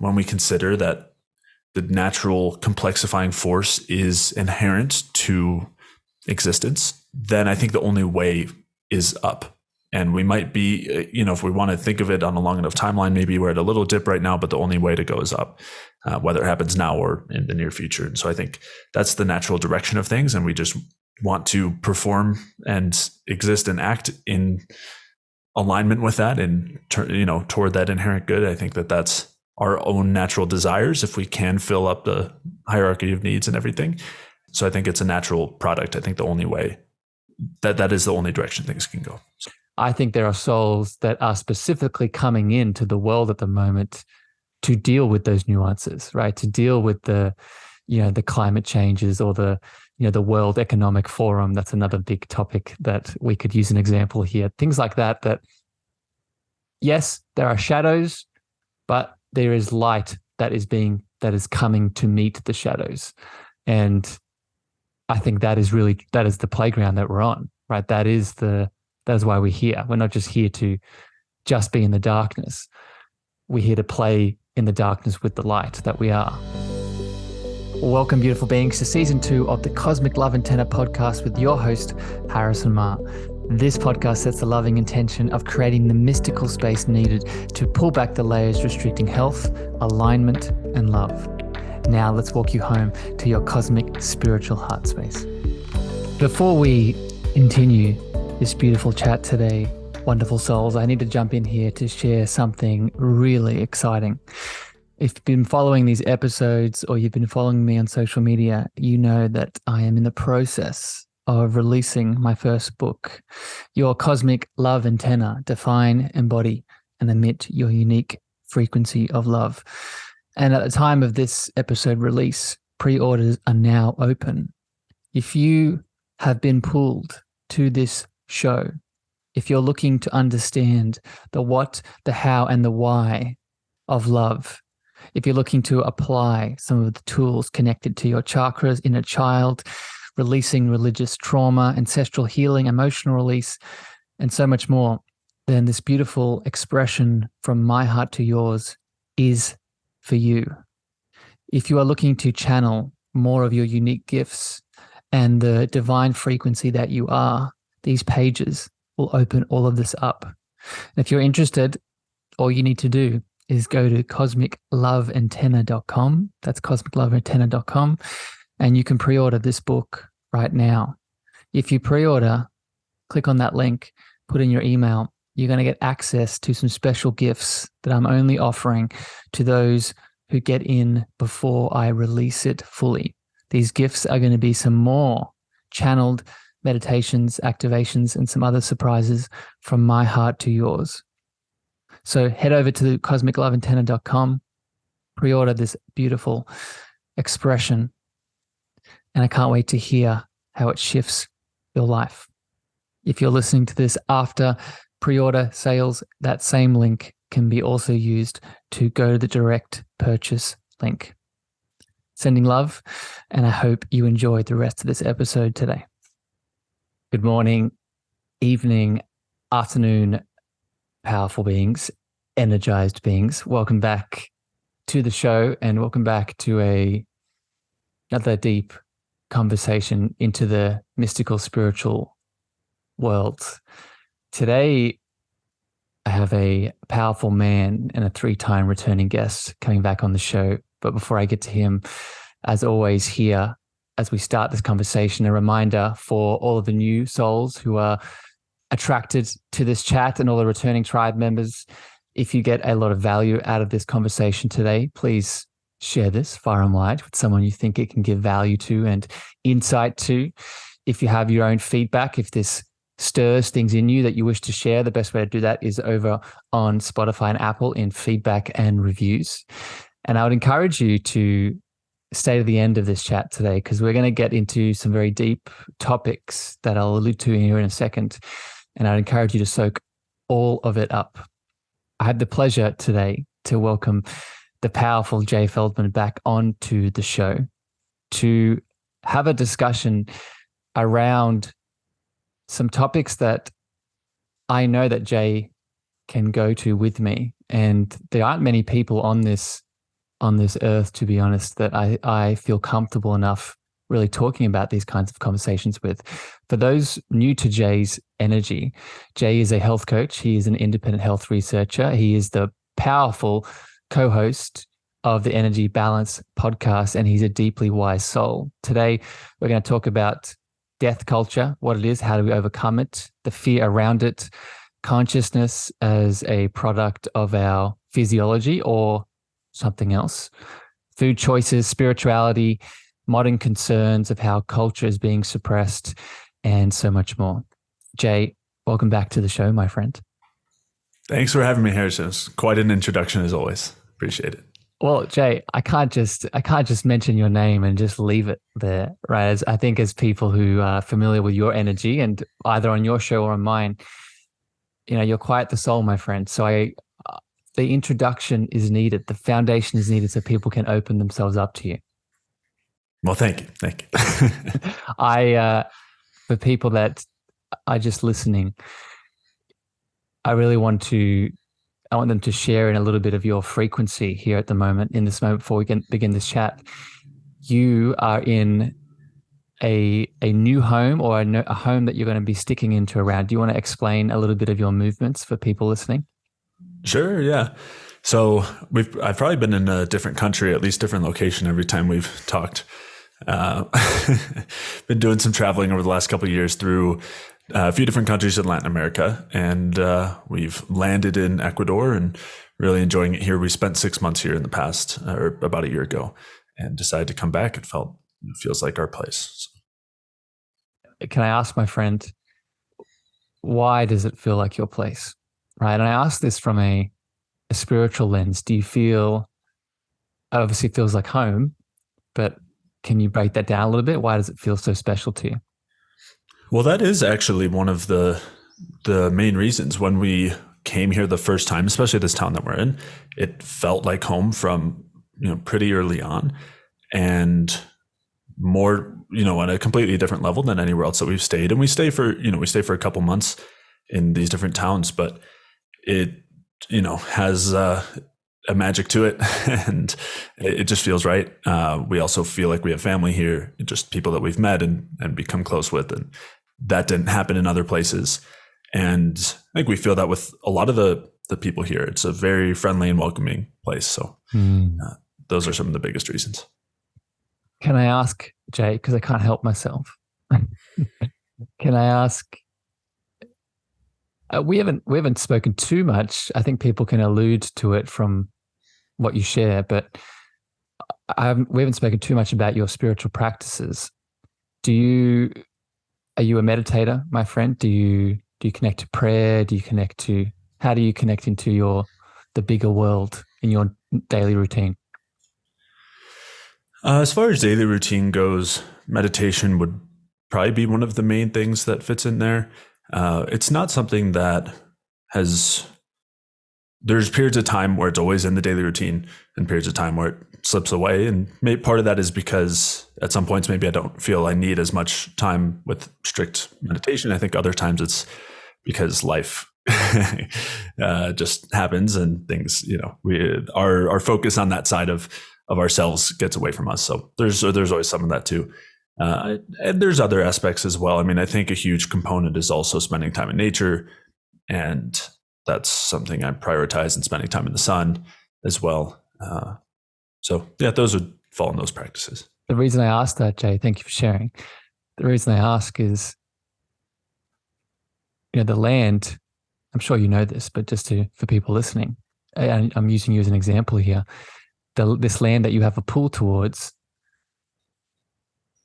when we consider that the natural complexifying force is inherent to existence, then I think the only way is up. And we might be, if we want to think of it on a long enough timeline, maybe we're at a little dip right now, but the only way to go is up, whether it happens now or in the near future. And so I think that's the natural direction of things. And we just want to perform and exist and act in alignment with that and, toward that inherent good. I think that that's our own natural desires if we can fill up the hierarchy of needs and everything. So I think it's a natural product. I think the only way that is the only direction things can go. So. I think there are souls that are specifically coming into the world at the moment to deal with those nuances, right? To deal with the climate changes or the World Economic Forum. That's another big topic that we could use an example here. Things like that, yes, there are shadows, but there is light that is coming to meet the shadows. And I think that is the playground that we're on, right? That is why we're here. We're not just here to just be in the darkness. We're here to play in the darkness with the light that we are. Welcome, beautiful beings, to season 2 of the Cosmic Love Antenna podcast with your host, Harrison Ma. This podcast sets the loving intention of creating the mystical space needed to pull back the layers restricting health, alignment, and love. Now let's walk you home to your cosmic spiritual heart space. Before we continue this beautiful chat today, wonderful souls, I need to jump in here to share something really exciting. If you've been following these episodes or you've been following me on social media, you know that I am in the process of releasing my first book, Your Cosmic Love Antenna, Define, Embody, and Emit Your Unique Frequency of Love. And at the time of this episode release, pre-orders are now open. If you have been pulled to this show, if you're looking to understand the what, the how, and the why of love, if you're looking to apply some of the tools connected to your chakras, inner child, releasing religious trauma, ancestral healing, emotional release, and so much more, then this beautiful expression from my heart to yours is for you. If you are looking to channel more of your unique gifts and the divine frequency that you are, these pages will open all of this up. And if you're interested, all you need to do is go to cosmicloveantenna.com. That's cosmicloveantenna.com. And you can pre-order this book right now. If you pre-order, click on that link, put in your email, you're going to get access to some special gifts that I'm only offering to those who get in before I release it fully. These gifts are going to be some more channeled meditations, activations, and some other surprises from my heart to yours. So head over to cosmicloveantenna.com, pre-order this beautiful expression, and I can't wait to hear how it shifts your life. If you're listening to this after pre-order sales, that same link can be also used to go to the direct purchase link. Sending love, and I hope you enjoyed the rest of this episode today. Good morning, evening, afternoon, powerful beings, energized beings. Welcome back to the show, and welcome back to another deep conversation into the mystical spiritual world. Today, I have a powerful man and a 3-time returning guest coming back on the show. But before I get to him, as always here, as we start this conversation, a reminder for all of the new souls who are attracted to this chat and all the returning tribe members. If you get a lot of value out of this conversation today, please share this far and wide with someone you think it can give value to and insight to. If you have your own feedback, if this stirs things in you that you wish to share, the best way to do that is over on Spotify and Apple in feedback and reviews. And I would encourage you to stay to the end of this chat today, because we're going to get into some very deep topics that I'll allude to here in a second. And I'd encourage you to soak all of it up. I had the pleasure today to welcome the powerful Jay Feldman back onto the show to have a discussion around some topics that I know that Jay can go to with me. And there aren't many people on this on this earth, to be honest, that I feel comfortable enough really talking about these kinds of conversations with. For those new to Jay's energy, Jay is a health coach. He is an independent health researcher. He is the powerful co-host of the Energy Balance podcast, and he's a deeply wise soul. Today, we're going to talk about death culture, what it is, how do we overcome it, the fear around it, consciousness as a product of our physiology or something else, food choices, spirituality, modern concerns of how culture is being suppressed, and so much more. Jay, welcome back to the show, my friend. Thanks for having me, Harrison. It's quite an introduction as always. Appreciate it. Well, Jay, I can't just mention your name and just leave it there, right? I think as people who are familiar with your energy, and either on your show or on mine, you're quite the soul, my friend. So the introduction is needed. The foundation is needed so people can open themselves up to you. Well, thank you. Thank you. For people that are just listening, I want them to share in a little bit of your frequency here at the moment, in this moment before we can begin this chat. You are in a new home, or a home that you're going to be sticking into around. Do you want to explain a little bit of your movements for people listening? Sure, yeah. So I've probably been in a different country, at least different location every time we've talked. Been doing some traveling over the last couple of years through a few different countries in Latin America, and we've landed in Ecuador and really enjoying it here. We spent 6 months here in the past, or about a year ago, and decided to come back. It feels like our place. So. Can I ask, my friend, why does it feel like your place? Right. And I ask this from a spiritual lens. Do you feel, obviously it feels like home, but can you break that down a little bit? Why does it feel so special to you? Well, that is actually one of the main reasons. When we came here the first time, especially this town that we're in, it felt like home from, pretty early on, and more, on a completely different level than anywhere else that we've stayed. And we stay for a couple months in these different towns, but it, has a magic to it, and it just feels right. We also feel like we have family here, just people that we've met and become close with, and that didn't happen in other places. And I think we feel that with a lot of the people here. It's a very friendly and welcoming place. So those are some of the biggest reasons. Can I ask, Jay, because I can't help myself, can I ask, we haven't spoken too much. I think people can allude to it from what you share, but we haven't spoken too much about your spiritual practices. Are you a meditator, my friend? Do you connect to prayer? How do you connect into the bigger world in your daily routine? As far as daily routine goes, meditation would probably be one of the main things that fits in there. It's not something that there's periods of time where it's always in the daily routine and periods of time where it slips away. And part of that is because at some points, maybe I don't feel I need as much time with strict meditation. I think other times it's because life just happens and things, our focus on that side of ourselves gets away from us. So there's always some of that too. And there's other aspects as well. I mean, I think a huge component is also spending time in nature, and that's something I prioritize, and spending time in the sun as well. So yeah, those would fall in those practices. The reason I asked that, Jay, thank you for sharing. The reason I ask is, the land, I'm sure you know this, but just for people listening, and I'm using you as an example here, this land that you have a pull towards,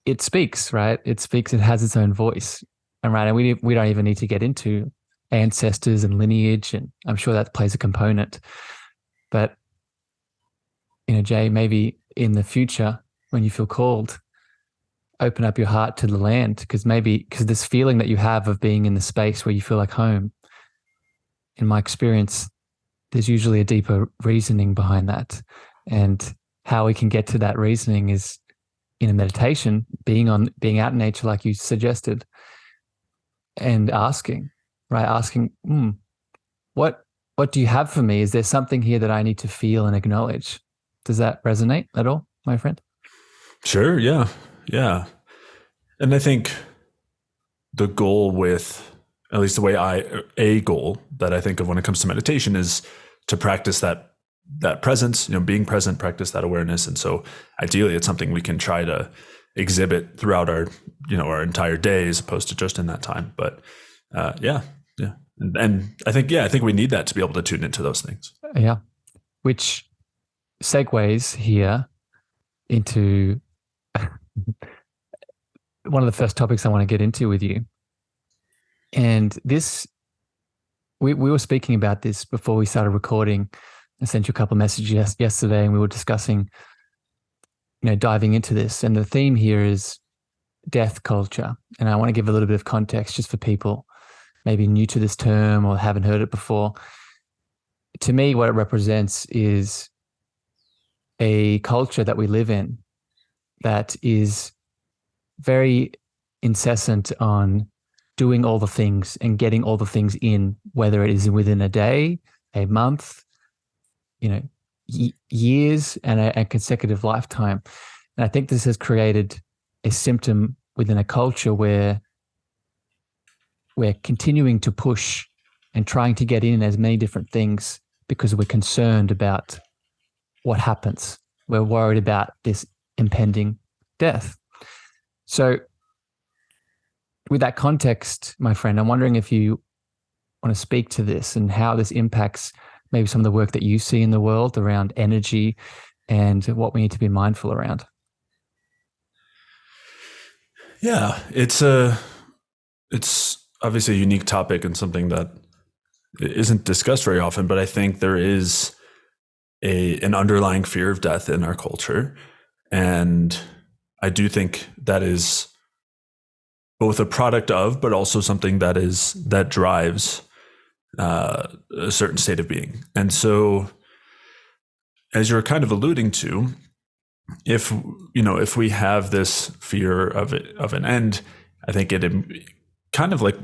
it speaks, right? It speaks, it has its own voice. And right, and we don't even need to get into ancestors and lineage, and I'm sure that plays a component. But, Jay, maybe in the future, when you feel called, open up your heart to the land, because this feeling that you have of being in the space where you feel like home, in my experience, there's usually a deeper reasoning behind that. And how we can get to that reasoning is in a meditation, being out in nature, like you suggested, and asking, what do you have for me? Is there something here that I need to feel and acknowledge? Does that resonate at all, my friend? Sure. Yeah. Yeah. And I think the goal with, at least the way a goal that I think of when it comes to meditation is to practice that presence, being present, practice that awareness. And so ideally it's something we can try to exhibit throughout our entire day as opposed to just in that time. But yeah. And I think we need that to be able to tune into those things. Yeah. Which segues here into one of the first topics I want to get into with you. And this, we were speaking about this before we started recording. I sent you a couple of messages yesterday, and we were discussing, diving into this. And the theme here is death culture. And I want to give a little bit of context just for people maybe new to this term or haven't heard it before. To me, what it represents is a culture that we live in that is very incessant on doing all the things and getting all the things in, whether it is within a day, a month, years, and a consecutive lifetime. And I think this has created a symptom within a culture where we're continuing to push and trying to get in as many different things because we're concerned about what happens. We're worried about this impending death. So with that context, my friend, I'm wondering if you want to speak to this and how this impacts maybe some of the work that you see in the world around energy and what we need to be mindful around. Yeah, it's obviously a unique topic and something that isn't discussed very often, but I think there is an underlying fear of death in our culture. And I do think that is both a product of, but also something that drives a certain state of being. And so, as you're kind of alluding to, if we have this fear of an end, I think it kind of like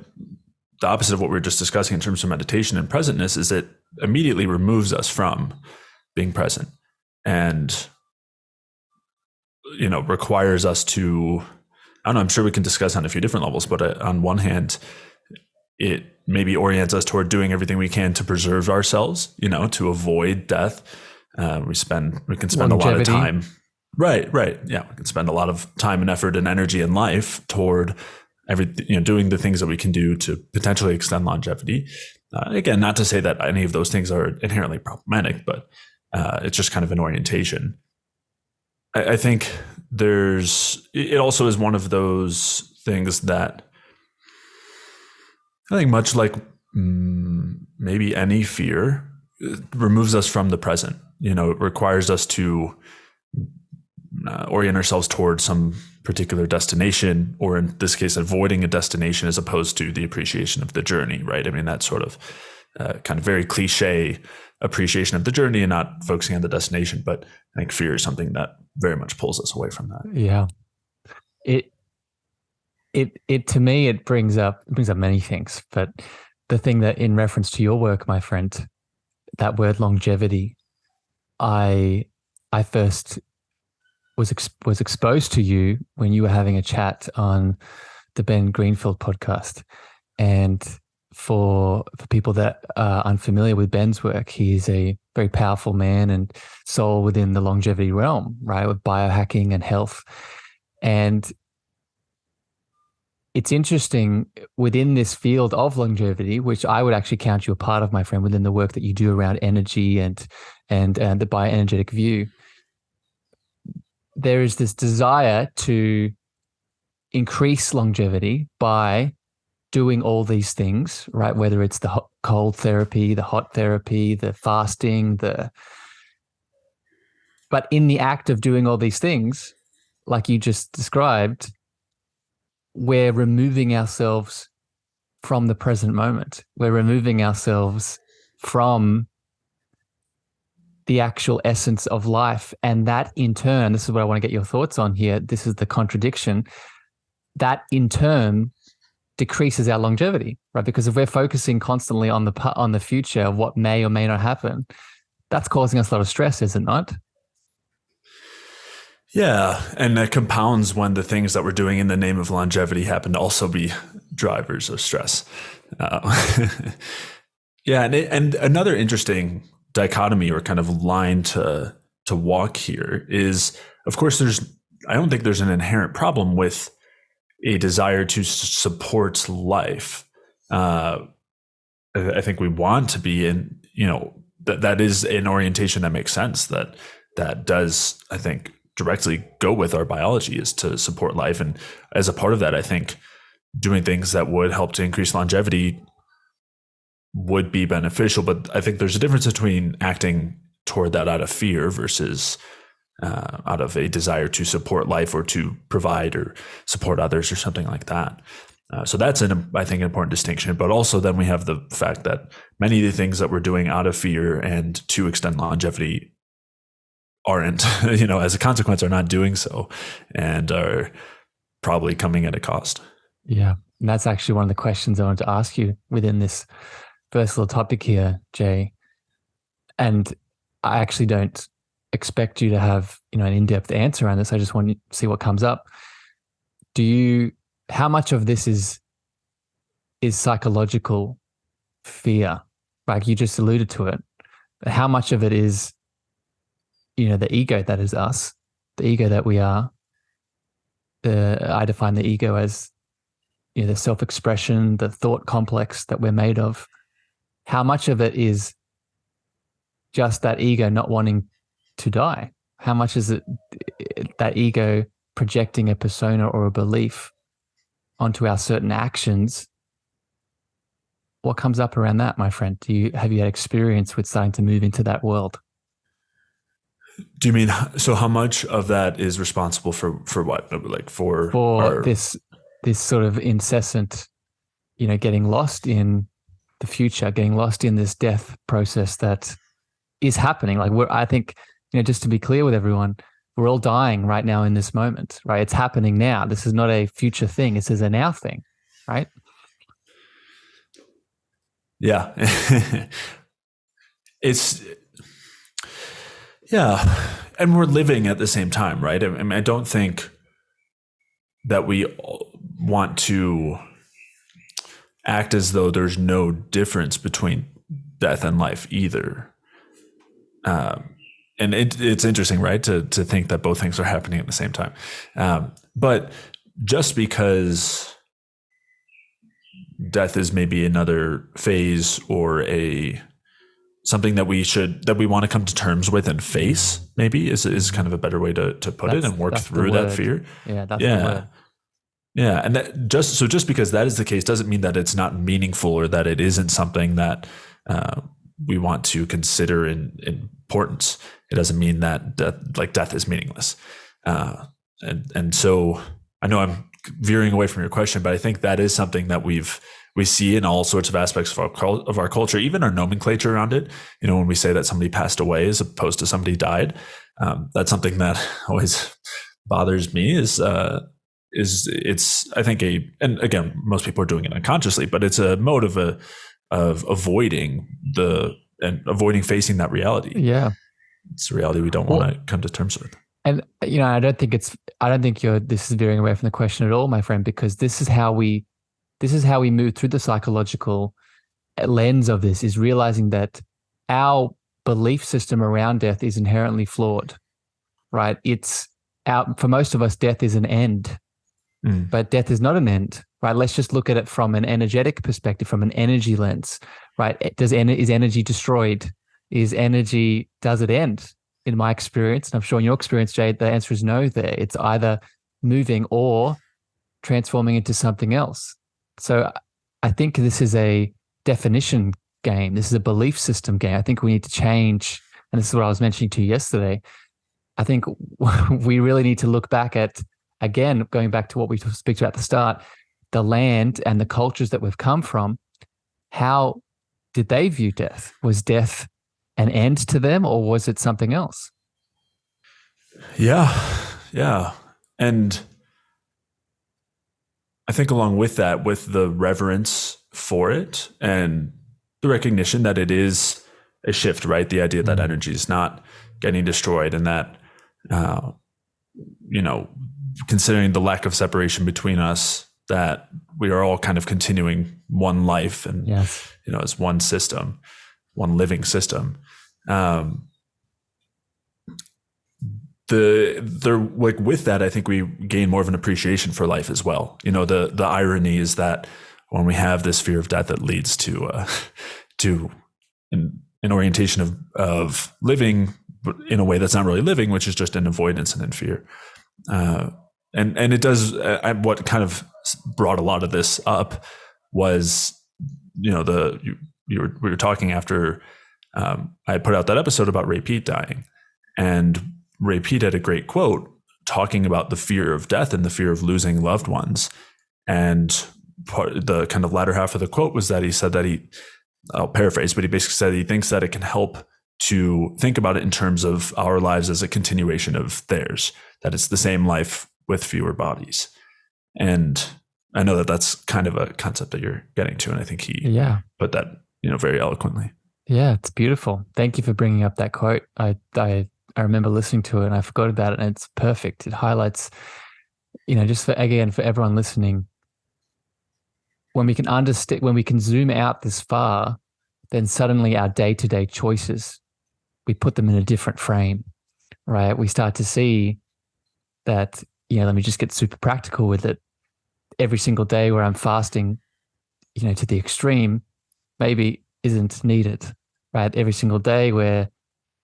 the opposite of what we were just discussing in terms of meditation and presentness is it immediately removes us from being present and requires us to, I don't know, I'm sure we can discuss on a few different levels, but on one hand, it maybe orients us toward doing everything we can to preserve ourselves, to avoid death. We can spend a lot of time. Right. Yeah. We can spend a lot of time and effort and energy in life toward doing the things that we can do to potentially extend longevity. Again, not to say that any of those things are inherently problematic, but it's just kind of an orientation. I think it also is one of those things that I think much like maybe any fear, it removes us from the present. It requires us to orient ourselves towards some particular destination, or in this case, avoiding a destination as opposed to the appreciation of the journey, right? I mean, that's sort of kind of very cliche appreciation of the journey and not focusing on the destination. But I think fear is something that very much pulls us away from that. Yeah. It to me, it brings up many things, but the thing that in reference to your work, my friend, that word longevity, I first was exposed to you when you were having a chat on the Ben Greenfield podcast. And for people that are unfamiliar with Ben's work, he is a very powerful man and soul within the longevity realm, right, with biohacking and health. And it's interesting within this field of longevity, which I would actually count you a part of, my friend, within the work that you do around energy and the bioenergetic view. There is this desire to increase longevity by doing all these things, right? Whether it's the cold therapy, the hot therapy, the fasting, but in the act of doing all these things, like you just described, we're removing ourselves from the present moment. We're removing ourselves from the actual essence of life. And that in turn, this is what I want to get your thoughts on here. This is the contradiction. That in turn decreases our longevity, right? Because if we're focusing constantly on the future of what may or may not happen, that's causing us a lot of stress, is it not? Yeah. And that compounds when the things that we're doing in the name of longevity happen to also be drivers of stress. Uh, yeah. And another interesting dichotomy or kind of line to walk here is, of course, I don't think there's an inherent problem with a desire to support life. I think we want to be in, that is an orientation that makes sense, that does, I think, directly go with our biology, is to support life. And as a part of that, I think doing things that would help to increase longevity would be beneficial. But I think there's a difference between acting toward that out of fear versus out of a desire to support life or to provide or support others or something like that. So that's, I think, an important distinction. But also then we have the fact that many of the things that we're doing out of fear and to extend longevity aren't, as a consequence, are not doing so and are probably coming at a cost. Yeah. And that's actually one of the questions I wanted to ask you within this first little topic here, Jay. And I actually don't expect you to have, an in-depth answer on this. I just want to see what comes up. How much of this is psychological fear? Like you just alluded to it. But how much of it is, the ego that is us, the ego that we are? I define the ego as, the self-expression, the thought complex that we're made of. How much of it is just that ego not wanting to die? How much is it that ego projecting a persona or a belief onto our certain actions? What comes up around that, my friend? Have you had experience with starting to move into that world? Do you mean, so how much of that is responsible for what? Like for this sort of incessant, getting lost in the future, getting lost in this death process that is happening. Like I think, just to be clear with everyone, we're all dying right now in this moment, right? It's happening now. This is not a future thing. This is a now thing, right? Yeah. Yeah. And we're living at the same time, right? I mean, I don't think that we want to act as though there's no difference between death and life either. And it's interesting, right, to think that both things are happening at the same time. But just because death is maybe another phase or something that we want to come to terms with and face, maybe is kind of a better way to put it, and work through that fear. Yeah, that's the word. Yeah, and that just because that is the case doesn't mean that it's not meaningful or that it isn't something that we want to consider in importance. It doesn't mean that death is meaningless. And so I know I'm veering away from your question, but I think that is something that we see in all sorts of aspects of our culture, even our nomenclature around it. When we say that somebody passed away as opposed to somebody died, that's something that always bothers me. It's I think and again, most people are doing it unconsciously, but it's a mode of avoiding facing that reality. Yeah, it's a reality we don't want to come to terms with. And I don't think this is veering away from the question at all, my friend, because this is how we move through the psychological lens of this, is realizing that our belief system around death is inherently flawed, right? For most of us, death is an end, but death is not an end, right? Let's just look at it from an energetic perspective, from an energy lens, right? Is energy destroyed? Does it end? In my experience, and I'm sure in your experience, Jay, the answer is no there. It's either moving or transforming into something else. So I think this is a definition game. This is a belief system game. I think we need to change, and this is what I was mentioning to you yesterday. I think we really need to look back at, again, going back to what we spoke about at the start, the land and the cultures that we've come from. How did they view death? Was death an end to them, or was it something else? Yeah. And I think along with that, with the reverence for it and the recognition that it is a shift, right? The idea that energy is not getting destroyed, and that considering the lack of separation between us, that we are all kind of continuing one life and, Yes. as one system, one living system. With that, I think we gain more of an appreciation for life as well. The irony is that when we have this fear of death, that leads to an orientation of living in a way that's not really living, which is just an avoidance and in fear. And it does. What kind of brought a lot of this up was, we were talking after I put out that episode about Ray Peat dying, and Ray Peat had a great quote talking about the fear of death and the fear of losing loved ones. And the kind of latter half of the quote was that he said that I'll paraphrase, but he basically said he thinks that it can help to think about it in terms of our lives as a continuation of theirs, that it's the same life with fewer bodies. And I know that that's kind of a concept that you're getting to, and I think he put that, very eloquently. Yeah, it's beautiful. Thank you for bringing up that quote. I remember listening to it and I forgot about it, and it's perfect. It highlights, just for everyone listening, when we can understand, when we can zoom out this far, then suddenly our day-to-day choices, we put them in a different frame, right? We start to see that, let me just get super practical with it. Every single day where I'm fasting, to the extreme, maybe isn't needed, right? Every single day where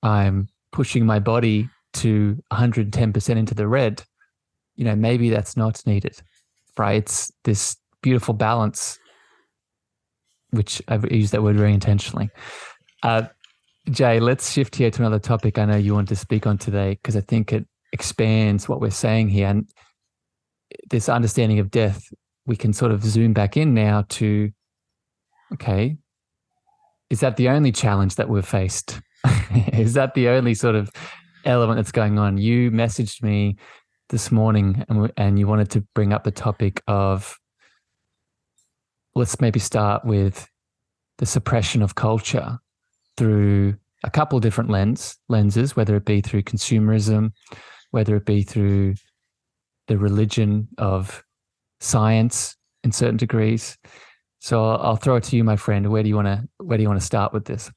I'm pushing my body to 110% into the red, maybe that's not needed, right? It's this beautiful balance, which I've used that word very intentionally. Jay, let's shift here to another topic I know you want to speak on today, because I think it expands what we're saying here. And this understanding of death, we can sort of zoom back in now to, okay, is that the only challenge that we've faced? Is that the only sort of element that's going on? You messaged me this morning and you wanted to bring up the topic of, let's maybe start with the suppression of culture through a couple of different lenses, whether it be through consumerism, whether it be through the religion of science in certain degrees. So I'll throw it to you, my friend. Where do you want to start with this?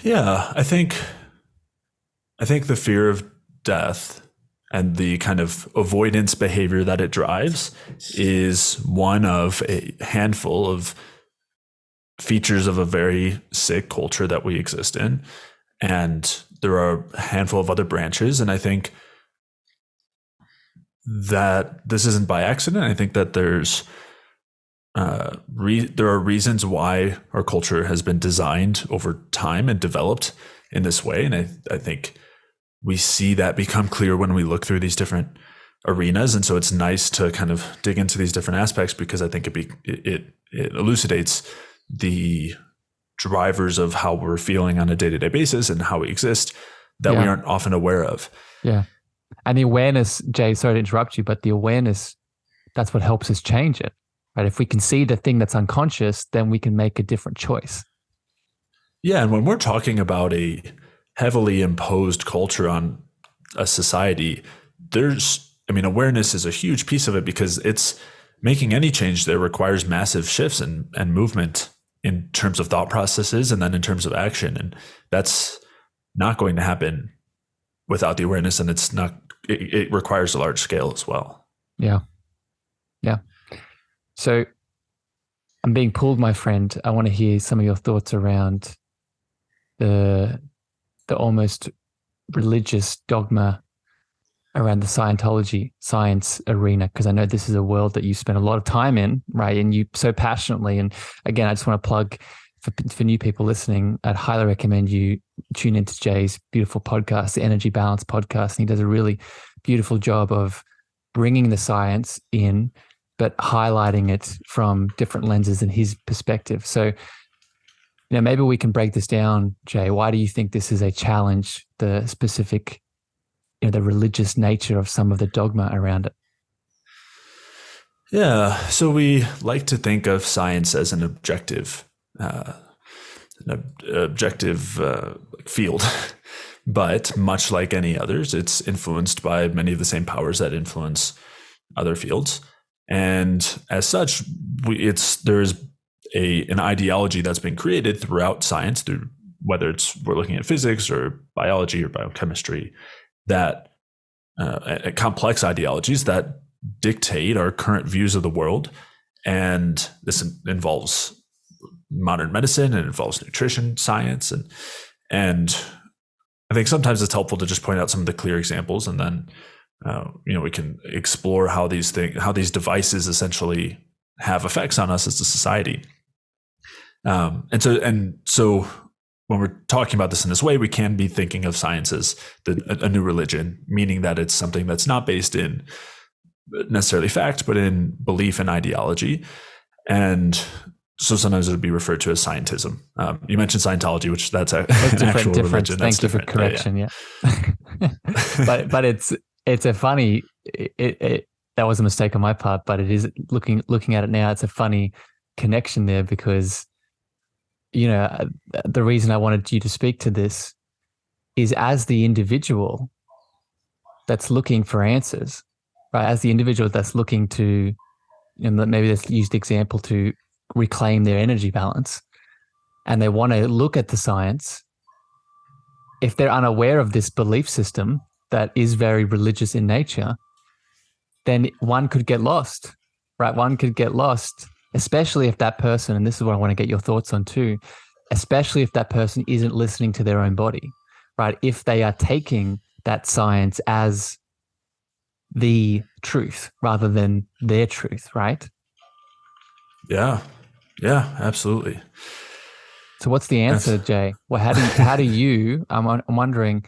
Yeah, I think the fear of death and the kind of avoidance behavior that it drives is one of a handful of features of a very sick culture that we exist in. And there are a handful of other branches. And I think that this isn't by accident. I think that there are reasons why our culture has been designed over time and developed in this way. And I think we see that become clear when we look through these different arenas. And so it's nice to kind of dig into these different aspects, because I think it elucidates the drivers of how we're feeling on a day-to-day basis and how we exist that we aren't often aware of. Yeah. And the awareness, Jay, sorry to interrupt you, but the awareness, that's what helps us change it, right? If we can see the thing that's unconscious, then we can make a different choice. Yeah. And when we're talking about a heavily imposed culture on a society, awareness is a huge piece of it, because it's making any change that requires massive shifts and movement in terms of thought processes and then in terms of action. And that's not going to happen without the awareness, and it requires a large scale as well. Yeah. Yeah. So I'm being pulled, my friend. I want to hear some of your thoughts around the almost religious dogma around the Scientology science arena, because I know this is a world that you spend a lot of time in, right? And you so passionately. And again, I just want to plug for new people listening, I'd highly recommend you tune into Jay's beautiful podcast, the Energy Balance podcast. And he does a really beautiful job of bringing the science in, but highlighting it from different lenses and his perspective. So, maybe we can break this down, Jay. Why do you think this is a challenge, the specific, the religious nature of some of the dogma around it? Yeah. So we like to think of science as an objective field, But much like any others, it's influenced by many of the same powers that influence other fields. And as such, there's an ideology that's been created throughout science, through whether we're looking at physics or biology or biochemistry, that complex ideologies that dictate our current views of the world. And this involves modern medicine, and it involves nutrition science, and I think sometimes it's helpful to just point out some of the clear examples, and then we can explore how these devices essentially have effects on us as a society. And so when we're talking about this in this way, we can be thinking of science as a new religion, meaning that it's something that's not based in necessarily fact, but in belief and ideology. And so sometimes it would be referred to as scientism. You mentioned Scientology, which that's an actual religion. Thank you for correction. Yeah. but it's a funny, that was a mistake on my part, but it is looking at it now, it's a funny connection there, because, the reason I wanted you to speak to this is, as the individual that's looking for answers, right? As the individual that's looking to, maybe let's use the example, to reclaim their energy balance, and they want to look at the science. If they're unaware of this belief system that is very religious in nature, then one could get lost, right? One could get lost, especially if that person, and this is what I want to get your thoughts on too, especially if that person isn't listening to their own body, right? If they are taking that science as the truth rather than their truth, right? Yeah, absolutely. So what's the answer, Jay? Well, how do you, I'm wondering,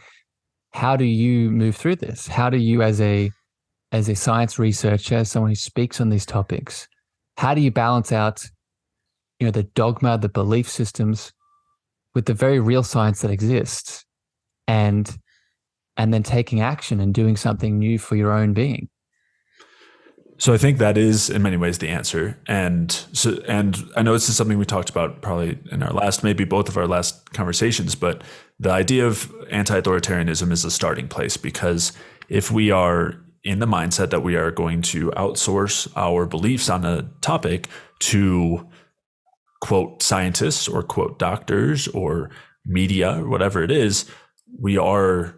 how do you move through this? How do you, as a science researcher, someone who speaks on these topics, how do you balance out, the dogma, the belief systems, with the very real science that exists, and then taking action and doing something new for your own being? So I think that is in many ways the answer. And I know this is something we talked about probably in our last, maybe both of our last conversations, but the idea of anti-authoritarianism is a starting place, because if we are in the mindset that we are going to outsource our beliefs on a topic to quote scientists or quote doctors or media or whatever it is, we are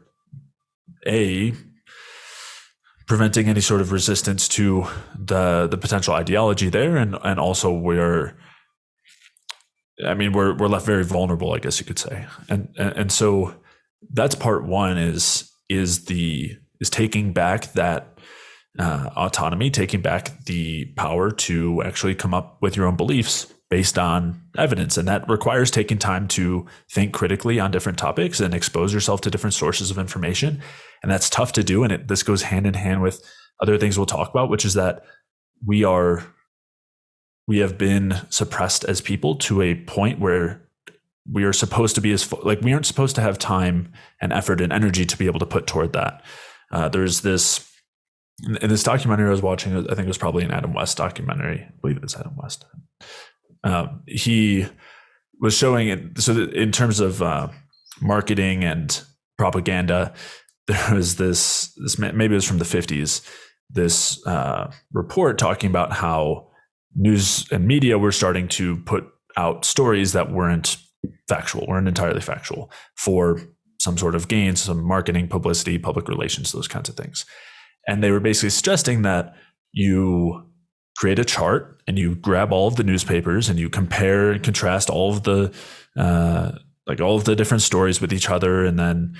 preventing any sort of resistance to the potential ideology there, and also we're left very vulnerable, I guess you could say, and so that's part one is taking back that autonomy, taking back the power to actually come up with your own beliefs based on evidence. And that requires taking time to think critically on different topics and expose yourself to different sources of information. And that's tough to do. And this goes hand in hand with other things we'll talk about, which is that we have been suppressed as people to a point where we are supposed to be we aren't supposed to have time and effort and energy to be able to put toward that. There's this, in this documentary I was watching, I think it was probably an Adam West documentary. I believe it's Adam West. He was showing it. So in terms of marketing and propaganda, there was this maybe it was from the 50s, this report talking about how news and media were starting to put out stories that weren't entirely factual, for some sort of gain, some marketing, publicity, public relations, those kinds of things. And they were basically suggesting that you create a chart and you grab all of the newspapers and you compare and contrast all of the different stories with each other, and then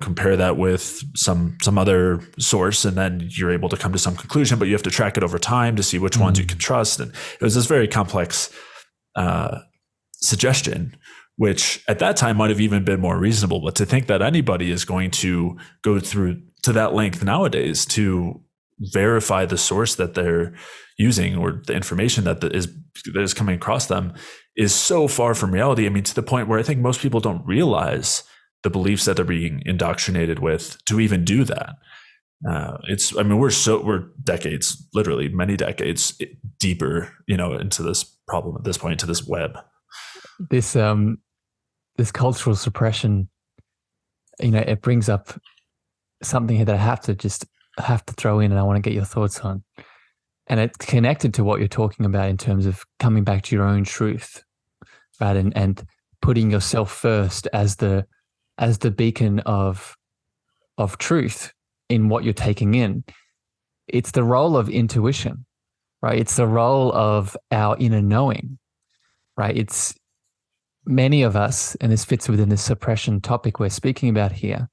compare that with some other source, and then you're able to come to some conclusion, but you have to track it over time to see which ones you can trust. And it was this very complex suggestion, which at that time might have even been more reasonable. But to think that anybody is going to go through to that length nowadays to verify the source that they're using or the information that is coming across them is so far from reality. I mean, to the point where I think most people don't realize the beliefs that they're being indoctrinated with to even do that. We're decades, literally many decades deeper, into this problem at this point, to this web. This cultural suppression it brings up something here that I have to throw in, and I want to get your thoughts on. And it's connected to what you're talking about in terms of coming back to your own truth, right? And putting yourself first as the beacon of truth in what you're taking in. It's the role of intuition, right? It's the role of our inner knowing, right? It's many of us, and this fits within this suppression topic we're speaking about here.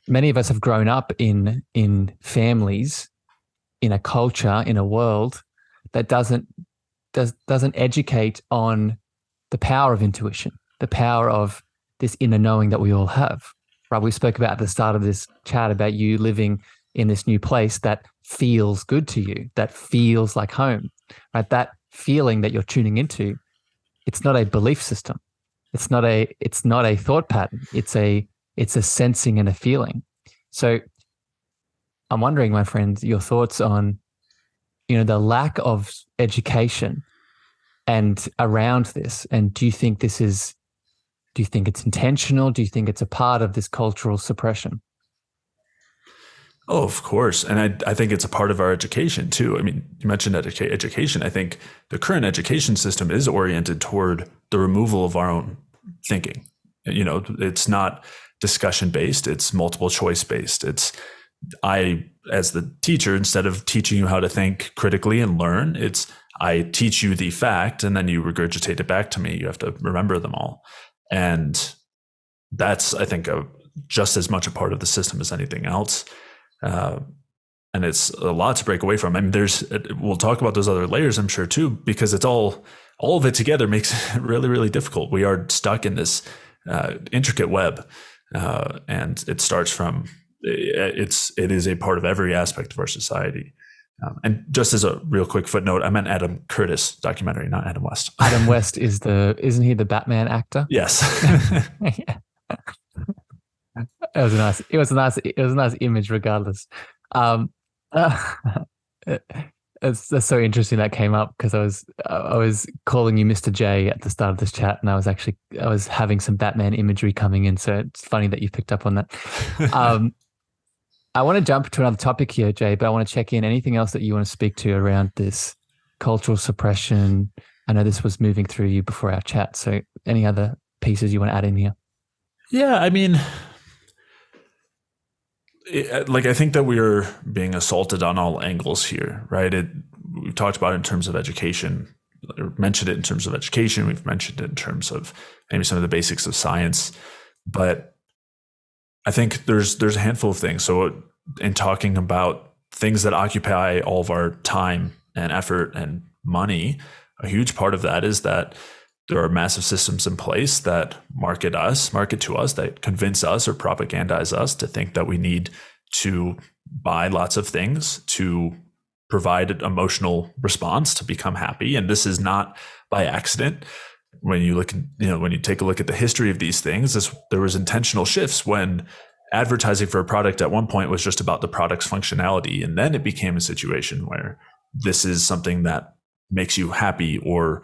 Many of us have grown up in families, in a culture, in a world that doesn't educate on the power of intuition, the power of this inner knowing that we all have. Right? We spoke about at the start of this chat about you living in this new place that feels good to you, that feels like home. Right? That feeling that you're tuning into, it's not a belief system. It's not a thought pattern. It's a sensing and a feeling. So I'm wondering, my friend, your thoughts on, the lack of education and around this. And do you think it's intentional? Do you think it's a part of this cultural suppression? Oh, of course. And I think it's a part of our education too. I mean, you mentioned education. I think the current education system is oriented toward the removal of our own thinking. It's not discussion based. It's multiple choice based. I, as the teacher, instead of teaching you how to think critically and learn, I teach you the fact and then you regurgitate it back to me. You have to remember them all. And that's, I think, just as much a part of the system as anything else. And it's a lot to break away from. I mean, we'll talk about those other layers, I'm sure, too, because it's all of it together makes it really, really difficult. We are stuck in this intricate web. And it starts from, it is a part of every aspect of our society. And just as a real quick footnote, I meant Adam Curtis documentary, not Adam West. Adam West isn't he the Batman actor? Yes. Yeah. It was a nice image regardless. That's so interesting that came up because I was calling you Mr. J at the start of this chat, and I was having some Batman imagery coming in. So it's funny that you picked up on that. I want to jump to another topic here, Jay, but I want to check in. Anything else that you want to speak to around this cultural suppression? I know this was moving through you before our chat. So any other pieces you want to add in here? Yeah, I mean, I think that we are being assaulted on all angles here, right? We've talked about it in terms of education, mentioned it in terms of education. We've mentioned it in terms of maybe some of the basics of science, but I think there's a handful of things. So in talking about things that occupy all of our time and effort and money, a huge part of that is that there are massive systems in place that market to us, that convince us or propagandize us to think that we need to buy lots of things to provide an emotional response to become happy. And this is not by accident. When you look, when you take a look at the history of these things, there was intentional shifts when advertising for a product at one point was just about the product's functionality. And then it became a situation where this is something that makes you happy or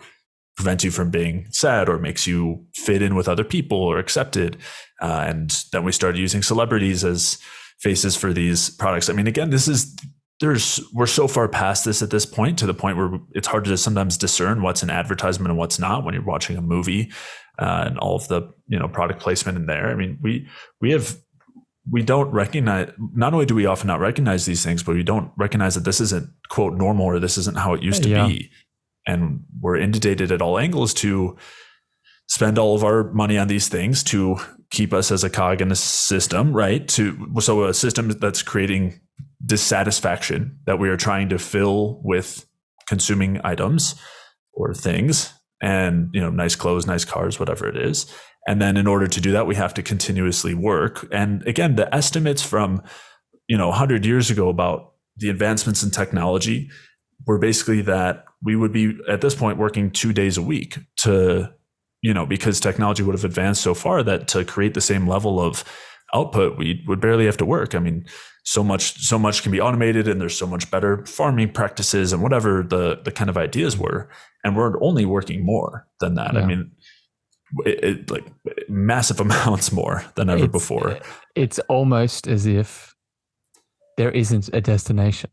prevents you from being sad or makes you fit in with other people or accepted. And then we started using celebrities as faces for these products. I mean, again, we're so far past this at this point, to the point where it's hard to sometimes discern what's an advertisement and what's not when you're watching a movie, and all of the product placement in there. I mean, we don't recognize. Not only do we often not recognize these things, but we don't recognize that this isn't quote normal, or this isn't how it used to be, and we're inundated at all angles to spend all of our money on these things to keep us as a cog in a system, right? So a system that's creating dissatisfaction that we are trying to fill with consuming items or things, and nice clothes, nice cars, whatever it is. And then in order to do that, we have to continuously work. And again, the estimates from 100 years ago about the advancements in technology were basically that we would be at this point working 2 days a week because technology would have advanced so far that to create the same level of output, we would barely have to work. I mean, so much can be automated, and there's so much better farming practices and whatever the kind of ideas were. And we're only working more than that. Yeah. I mean, like massive amounts more than ever before. It's almost as if there isn't a destination.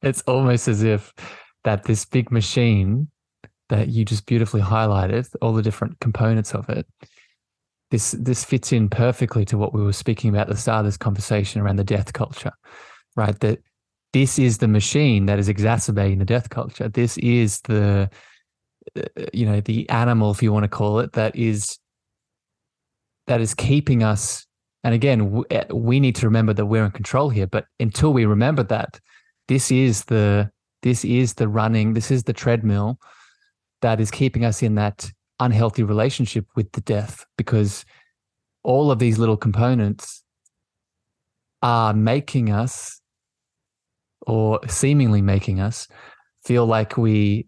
It's almost as if that this big machine that you just beautifully highlighted, all the different components of it, this fits in perfectly to what we were speaking about at the start of this conversation around the death culture, right? That this is the machine that is exacerbating the death culture. This is the, the animal, if you want to call it, that is keeping us. And again, we need to remember that we're in control here. But until we remember that, this is the running, this is the treadmill that is keeping us in that unhealthy relationship with the death, because all of these little components are making us, or seemingly making us, feel like we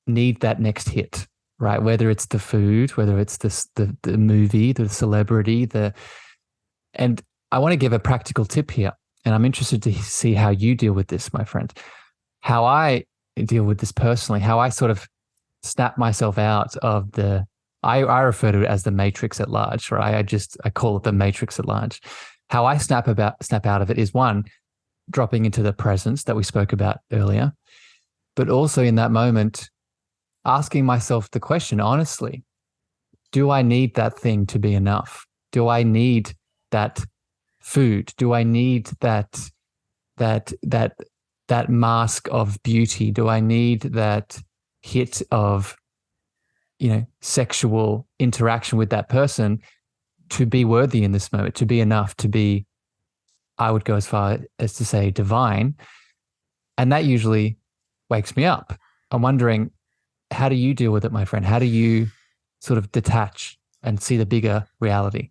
need that next hit, right? Whether it's the food, whether it's the movie, the celebrity, and I want to give a practical tip here, and I'm interested to see how you deal with this, my friend. How I deal with this personally, how I sort of snap myself out of I refer to it as the matrix at large, right? I call it the matrix at large. How I snap out of it is, one, dropping into the presence that we spoke about earlier, but also in that moment, asking myself the question honestly, do I need that thing to be enough? Do I need that food? Do I need that mask of beauty? Do I need that hit of, sexual interaction with that person to be worthy in this moment, to be enough, to be, I would go as far as to say, divine? And that usually wakes me up. I'm wondering, how do you deal with it, my friend? How do you sort of detach and see the bigger reality?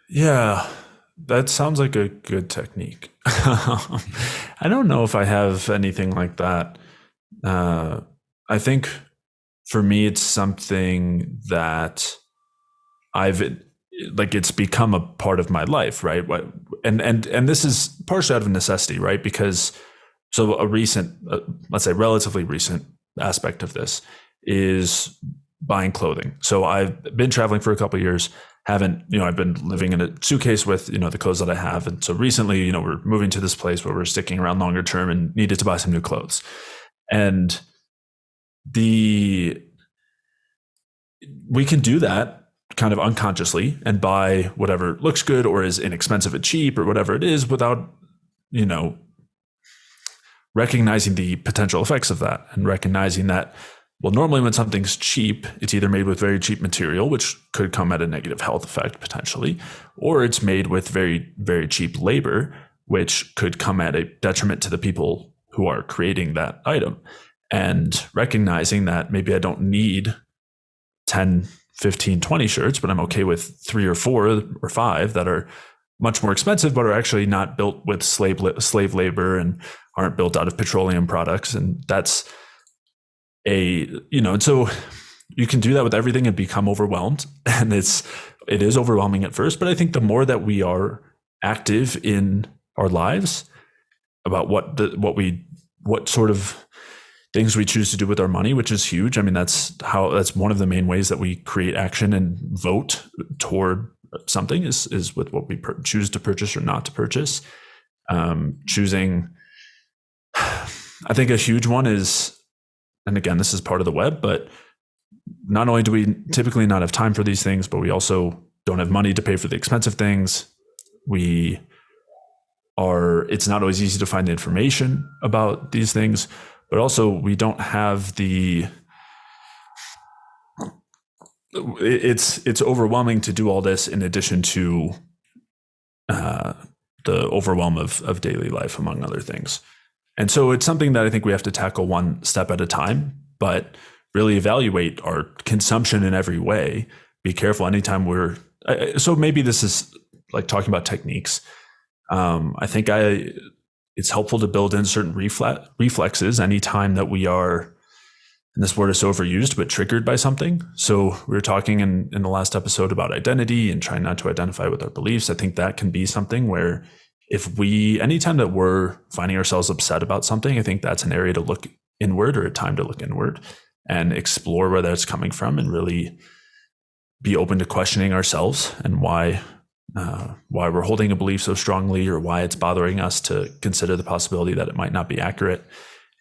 Yeah, that sounds like a good technique. I don't know if I have anything like that. I think for me, it's something that it's become a part of my life, right? And this is partially out of necessity, right? Because so a recent, let's say relatively recent aspect of this is buying clothing. So I've been traveling for a couple of years. I've been living in a suitcase with, the clothes that I have. And so recently, we're moving to this place where we're sticking around longer term and needed to buy some new clothes. And we can do that kind of unconsciously and buy whatever looks good or is inexpensive and cheap or whatever it is without, recognizing the potential effects of that, and recognizing that, well, normally when something's cheap, it's either made with very cheap material, which could come at a negative health effect potentially, or it's made with very, very cheap labor, which could come at a detriment to the people who are creating that item. And recognizing that maybe I don't need 10, 15, 20 shirts, but I'm okay with 3 or 4 or 5 that are much more expensive, but are actually not built with slave labor and aren't built out of petroleum products. And that's and so you can do that with everything and become overwhelmed. And it is overwhelming at first, but I think the more that we are active in our lives about what sort of things we choose to do with our money, which is huge. I mean, that's one of the main ways that we create action and vote toward something is with what we choose to purchase or not to purchase. Choosing, I think a huge one is, and again, this is part of the web, but not only do we typically not have time for these things, but we also don't have money to pay for the expensive things. It's not always easy to find the information about these things, but also we don't have it's overwhelming to do all this in addition to the overwhelm of daily life, among other things. And so it's something that I think we have to tackle one step at a time, but really evaluate our consumption in every way. Be careful anytime so maybe this is like talking about techniques. I think it's helpful to build in certain reflexes anytime that we are, and this word is so overused, but triggered by something. So we were talking in the last episode about identity and trying not to identify with our beliefs. I think that can be something where anytime that we're finding ourselves upset about something, I think that's an area to look inward, or a time to look inward. and explore where that's coming from and really be open to questioning ourselves and why we're holding a belief so strongly, or why it's bothering us to consider the possibility that it might not be accurate.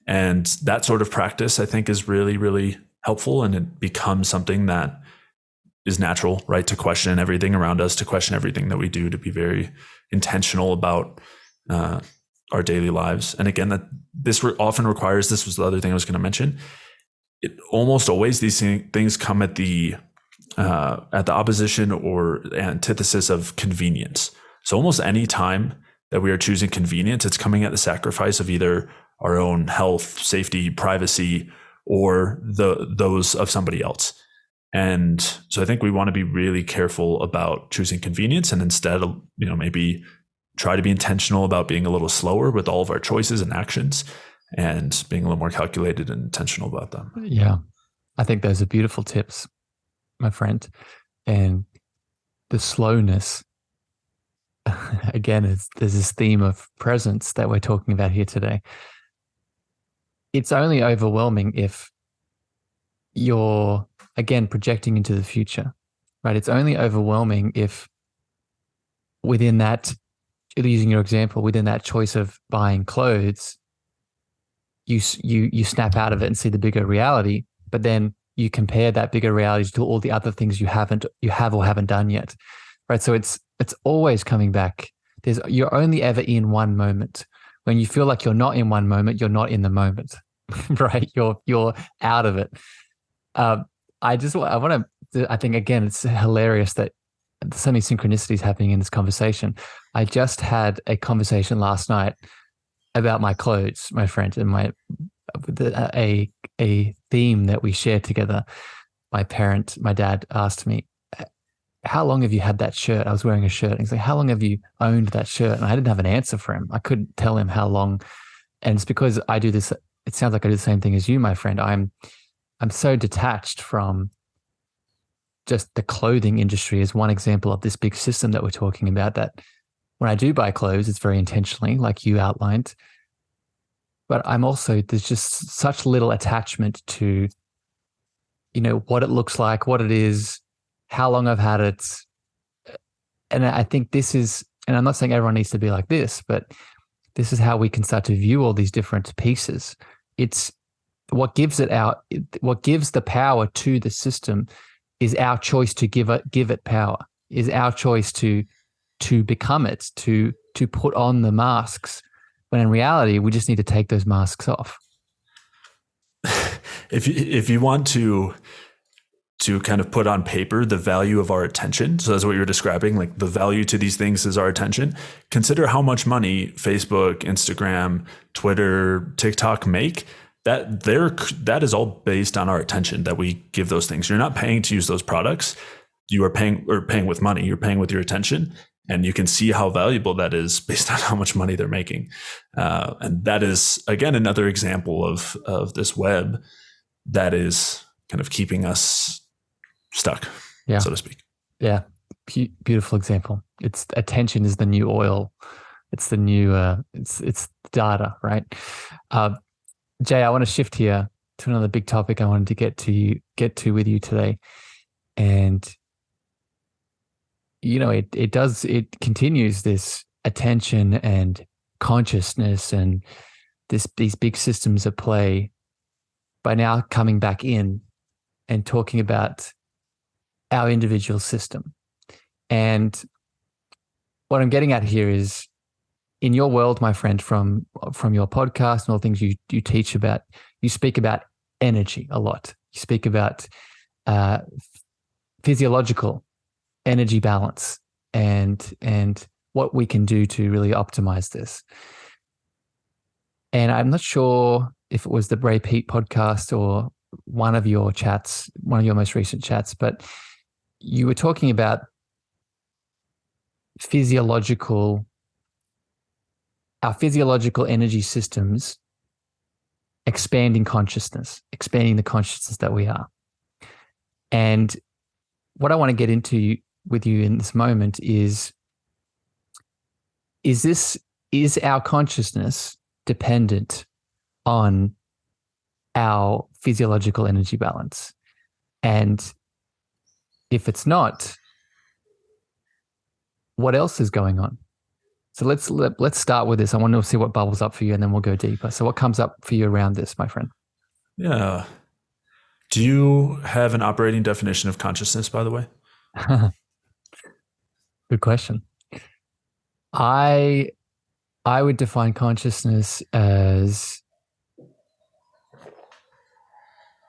And that sort of practice, I think, is really, really helpful. And it becomes something that is natural, right? To question everything around us, to question everything that we do, to be very intentional about our daily lives. And again, that this often requires, this was the other thing I was going to mention, it almost always, these things come at the opposition or antithesis of convenience. So almost any time that we are choosing convenience, it's coming at the sacrifice of either our own health, safety, privacy, or those of somebody else. And so I think we want to be really careful about choosing convenience, and instead, maybe try to be intentional about being a little slower with all of our choices and actions, and being a little more calculated and intentional about them. Yeah. I think those are beautiful tips, my friend. And the slowness, again, there's this theme of presence that we're talking about here today. It's only overwhelming if you're, again, projecting into the future, right? It's only overwhelming if within that, using your example, within that choice of buying clothes, you snap out of it and see the bigger reality, but then you compare that bigger reality to all the other things you have or haven't done yet, right? So it's always coming back. You're only ever in one moment. When you feel like you're not in one moment, you're not in the moment, right? You're out of it. I think, again, it's hilarious that there's so many synchronicities happening in this conversation. I just had a conversation last night about my clothes, my friend, and a theme that we shared together. My dad asked me, how long have you had that shirt? I was wearing a shirt. And he's like, how long have you owned that shirt? And I didn't have an answer for him. I couldn't tell him how long. And it's because I do this. It sounds like I do the same thing as you, my friend. I'm so detached from just the clothing industry as one example of this big system that we're talking about, that when I do buy clothes, it's very intentionally, like you outlined. But there's just such little attachment to, what it looks like, what it is, how long I've had it. And I think this is, and I'm not saying everyone needs to be like this, but this is how we can start to view all these different pieces. It's what gives the power to the system is our choice to give it power, is our choice to become it, to put on the masks, when in reality, we just need to take those masks off. If you want to kind of put on paper the value of our attention, so that's what you're describing, like the value to these things is our attention. Consider how much money Facebook, Instagram, Twitter, TikTok make. That is all based on our attention that we give those things. You're not paying to use those products. You are paying with money. You're paying with your attention, and you can see how valuable that is based on how much money they're making. And that is, again, another example of this web that is kind of keeping us stuck, so to speak. Yeah. Beautiful example. It's attention is the new oil. It's the new, it's data, right? Jay, I want to shift here to another big topic I wanted to get to with you today. And, it continues this attention and consciousness and these big systems at play by now coming back in and talking about our individual system. And what I'm getting at here is, in your world, my friend, from your podcast and all the things you teach about, you speak about energy a lot. You speak about physiological energy balance and what we can do to really optimize this. And I'm not sure if it was the Ray Peat podcast or one of your most recent chats, but you were talking about our physiological energy systems expanding the consciousness that we are. And what I want to get into with you in this moment is our consciousness dependent on our physiological energy balance? And if it's not, what else is going on? So let's start with this. I want to see what bubbles up for you, and then we'll go deeper. So what comes up for you around this, my friend? Yeah. Do you have an operating definition of consciousness, by the way? Good question. I would define consciousness as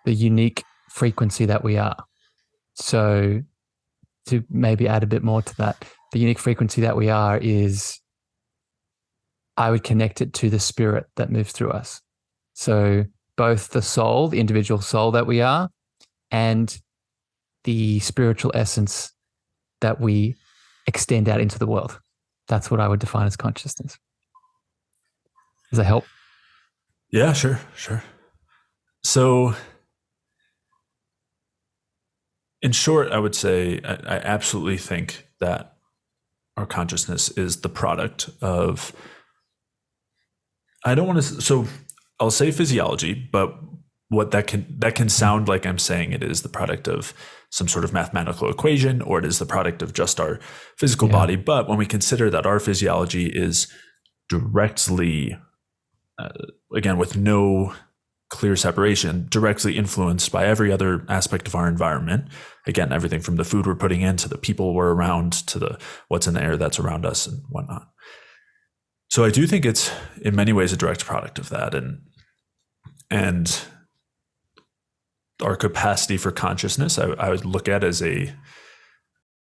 the unique frequency that we are. So to maybe add a bit more to that, the unique frequency that we are is, I would connect it to the spirit that moves through us. So both the soul, the individual soul that we are, and the spiritual essence that we extend out into the world. That's what I would define as consciousness. Does that help? Yeah, sure. So in short, I would say I absolutely think that our consciousness is the product of, I don't want to, so I'll say physiology, but what that can sound like I'm saying it is the product of some sort of mathematical equation, or it is the product of just our physical body. But when we consider that our physiology is directly, again, with no clear separation, directly influenced by every other aspect of our environment. Again, everything from the food we're putting in to the people we're around to the what's in the air that's around us and whatnot. So I do think it's in many ways a direct product of that, and our capacity for consciousness, I would look at as a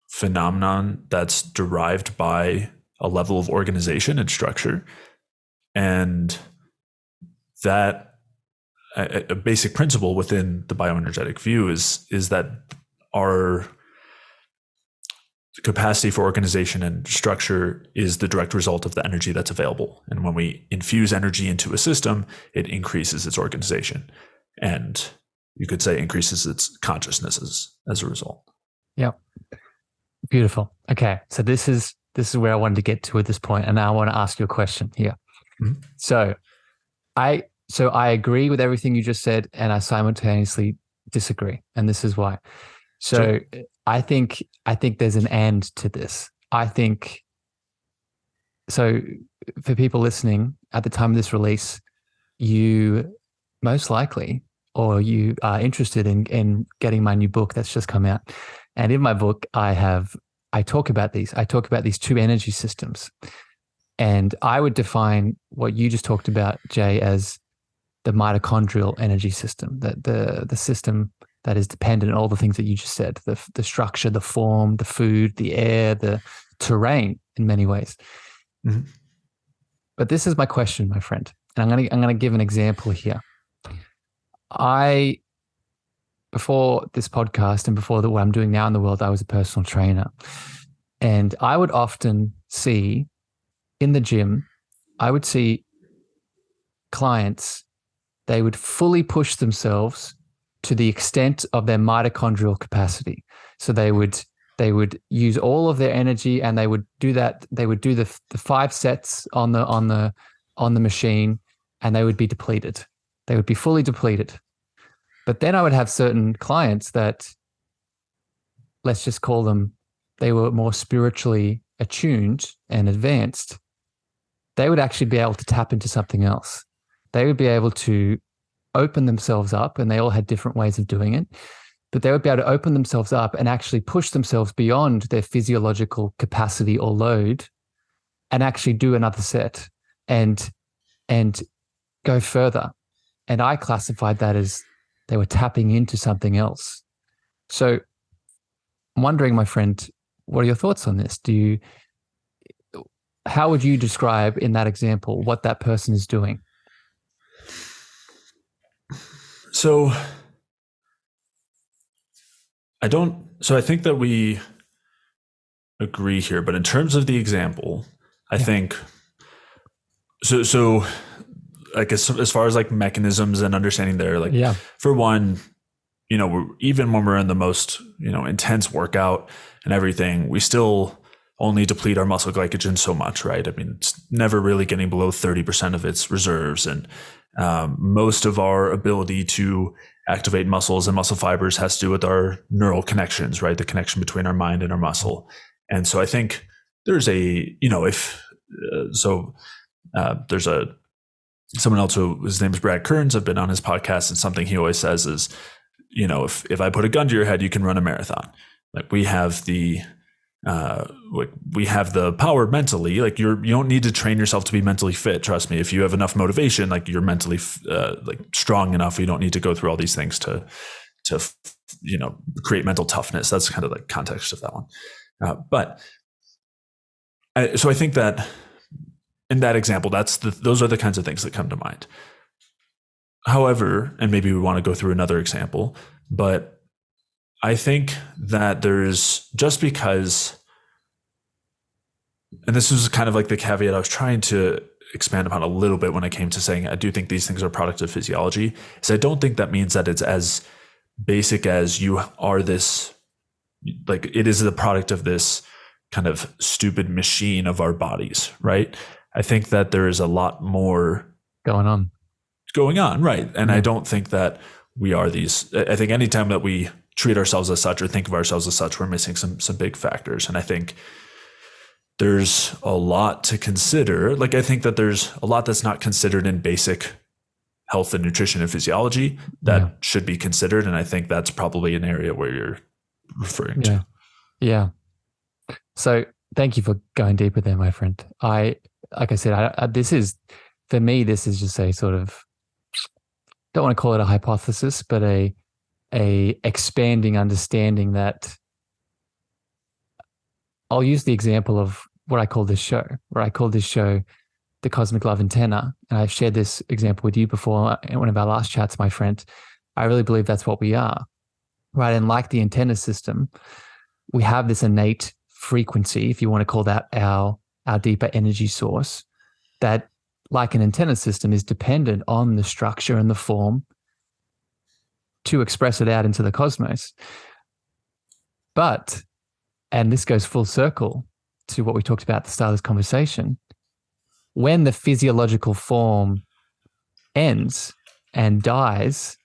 phenomenon that's derived by a level of organization and structure, and that a basic principle within the bioenergetic view is that our capacity for organization and structure is the direct result of the energy that's available. And when we infuse energy into a system, it increases its organization, and you could say increases its consciousness as a result. Yeah. Beautiful. Okay. So this is where I wanted to get to at this point. And now I want to ask you a question here. Mm-hmm. So I agree with everything you just said, and I simultaneously disagree. And this is why. So sure. I think there's an and to this. I think, so for people listening, at the time of this release, you most likely, or you are interested in getting my new book that's just come out. And in my book, I talk about these. I talk about these two energy systems. And I would define what you just talked about, Jay, as the mitochondrial energy system, the system that is dependent on all the things that you just said, the structure, the form, the food, the air, the terrain in many ways. Mm-hmm. But this is my question, my friend. And I'm going to give an example here. Before this podcast and before what I'm doing now in the world, I was a personal trainer. And I would often see in the gym, I would see clients, they would fully push themselves to the extent of their mitochondrial capacity. So they would use all of their energy, and they would do that. They would do the 5 sets on the machine, and they would be depleted. They would be fully depleted. But then I would have certain clients that, let's just call them, they were more spiritually attuned and advanced. They would actually be able to tap into something else. They would be able to open themselves up, and they all had different ways of doing it, but they would be able to open themselves up and actually push themselves beyond their physiological capacity or load, and actually do another set and go further. And I classified that as they were tapping into something else. So I'm wondering, my friend, what are your thoughts on this? How would you describe in that example what that person is doing? So I think that we agree here, but in terms of the example, I think so like as far as like mechanisms and understanding there, like for one, even when we're in the most, intense workout and everything, we still only deplete our muscle glycogen so much, right? I mean, it's never really getting below 30% of its reserves. And Most of our ability to activate muscles and muscle fibers has to do with our neural connections, right? The connection between our mind and our muscle. And so I think there's someone else who, his name is Brad Kearns. I've been on his podcast, and something he always says is, if I put a gun to your head, you can run a marathon. Like we have the power mentally. Like you don't need to train yourself to be mentally fit. Trust me, if you have enough motivation, like you're mentally strong enough, you don't need to go through all these things to create mental toughness. That's kind of the context of that one. So I think that in that example, those are the kinds of things that come to mind. However, and maybe we want to go through another example, but I think that there's, just because, and this was kind of like the caveat I was trying to expand upon a little bit when I came to saying I do think these things are products of physiology, is I don't think that means that it's as basic as you are this, like it is the product of this kind of stupid machine of our bodies, right? I think that there is a lot more going on, right? And I don't think that we are these. I think anytime that we treat ourselves as such or think of ourselves as such, we're missing some big factors. And I think there's a lot to consider. Like I think that there's a lot that's not considered in basic health and nutrition and physiology that should be considered. And I think that's probably an area where you're referring to. Yeah. So thank you for going deeper there, my friend. Like I said, this is, for me, this is just a sort of, don't want to call it a hypothesis, but a expanding understanding that I'll use the example of what I call this show, the Cosmic Love Antenna. And I've shared this example with you before in one of our last chats, my friend. I really believe that's what we are, right? And like the antenna system, we have this innate frequency, if you want to call that our deeper energy source, that like an antenna system is dependent on the structure and the form to express it out into the cosmos. But, and this goes full circle to what we talked about at the start of this conversation, when the physiological form ends and dies,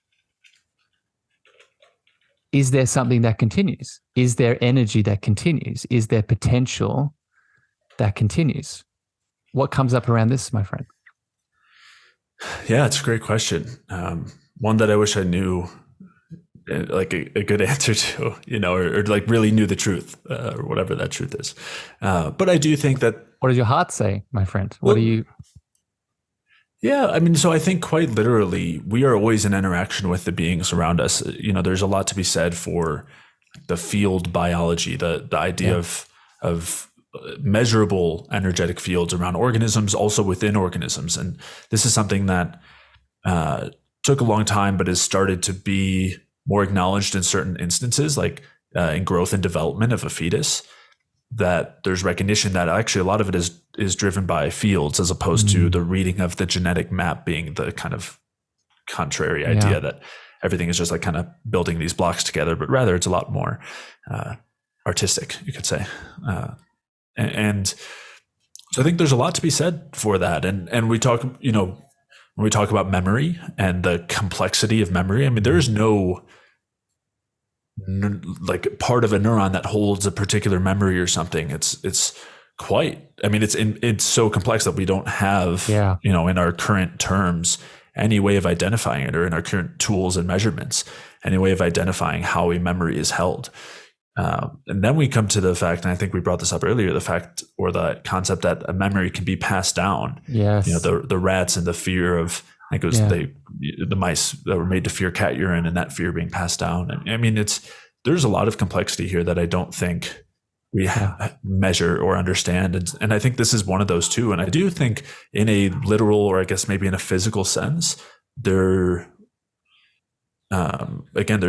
is there something that continues? Is there energy that continues? Is there potential that continues? What comes up around this, my friend? Yeah, it's a great question. One that I wish I knew like a good answer to, or like really knew the truth, or whatever that truth is. But I do think that. What does your heart say, my friend? What do you? Yeah, I mean, so I think quite literally, we are always in interaction with the beings around us. There's a lot to be said for the field biology, the idea of measurable energetic fields around organisms, also within organisms. And this is something that took a long time, but has started to be more acknowledged in certain instances, like in growth and development of a fetus, that there's recognition that actually a lot of it is driven by fields, as opposed to the reading of the genetic map being the kind of contrary idea that everything is just like kind of building these blocks together, but rather it's a lot more artistic, you could say. And so I think there's a lot to be said for that. And we talk, when we talk about memory and the complexity of memory, I mean, there is no like part of a neuron that holds a particular memory or something. It's quite, I mean, it's so complex that we don't have, in our current terms, any way of identifying it, or in our current tools and measurements, any way of identifying how a memory is held. And then we come to the fact, and I think we brought this up earlier, the fact or the concept that a memory can be passed down. Yes. The rats and the fear of, I think it was the mice that were made to fear cat urine, and that fear being passed down. And I mean, there's a lot of complexity here that I don't think we measure or understand. And I think this is one of those too. And I do think in a literal, or I guess maybe in a physical sense, there's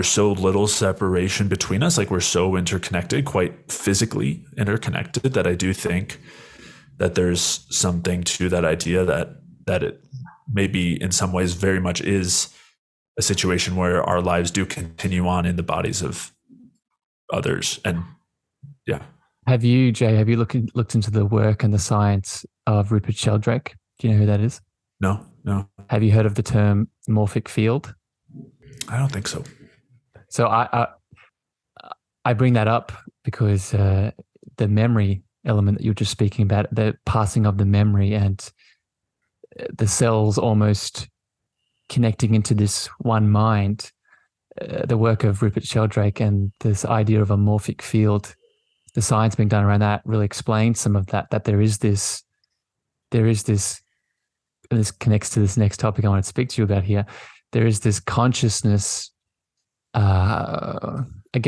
so little separation between us. Like we're so interconnected, quite physically interconnected, that I do think that there's something to that idea that it maybe in some ways very much is a situation where our lives do continue on in the bodies of others. And have you, Jay, looked into the work and the science of Rupert Sheldrake? Do you know who that is? No. No, Have you heard of the term morphic field? I don't think so. So I bring that up because the memory element that you were just speaking about, the passing of the memory and the cells almost connecting into this one mind, the work of Rupert Sheldrake and this idea of a morphic field, the science being done around that really explains some of that there is this, and this connects to this next topic I want to speak to you about here. There is this consciousness, again,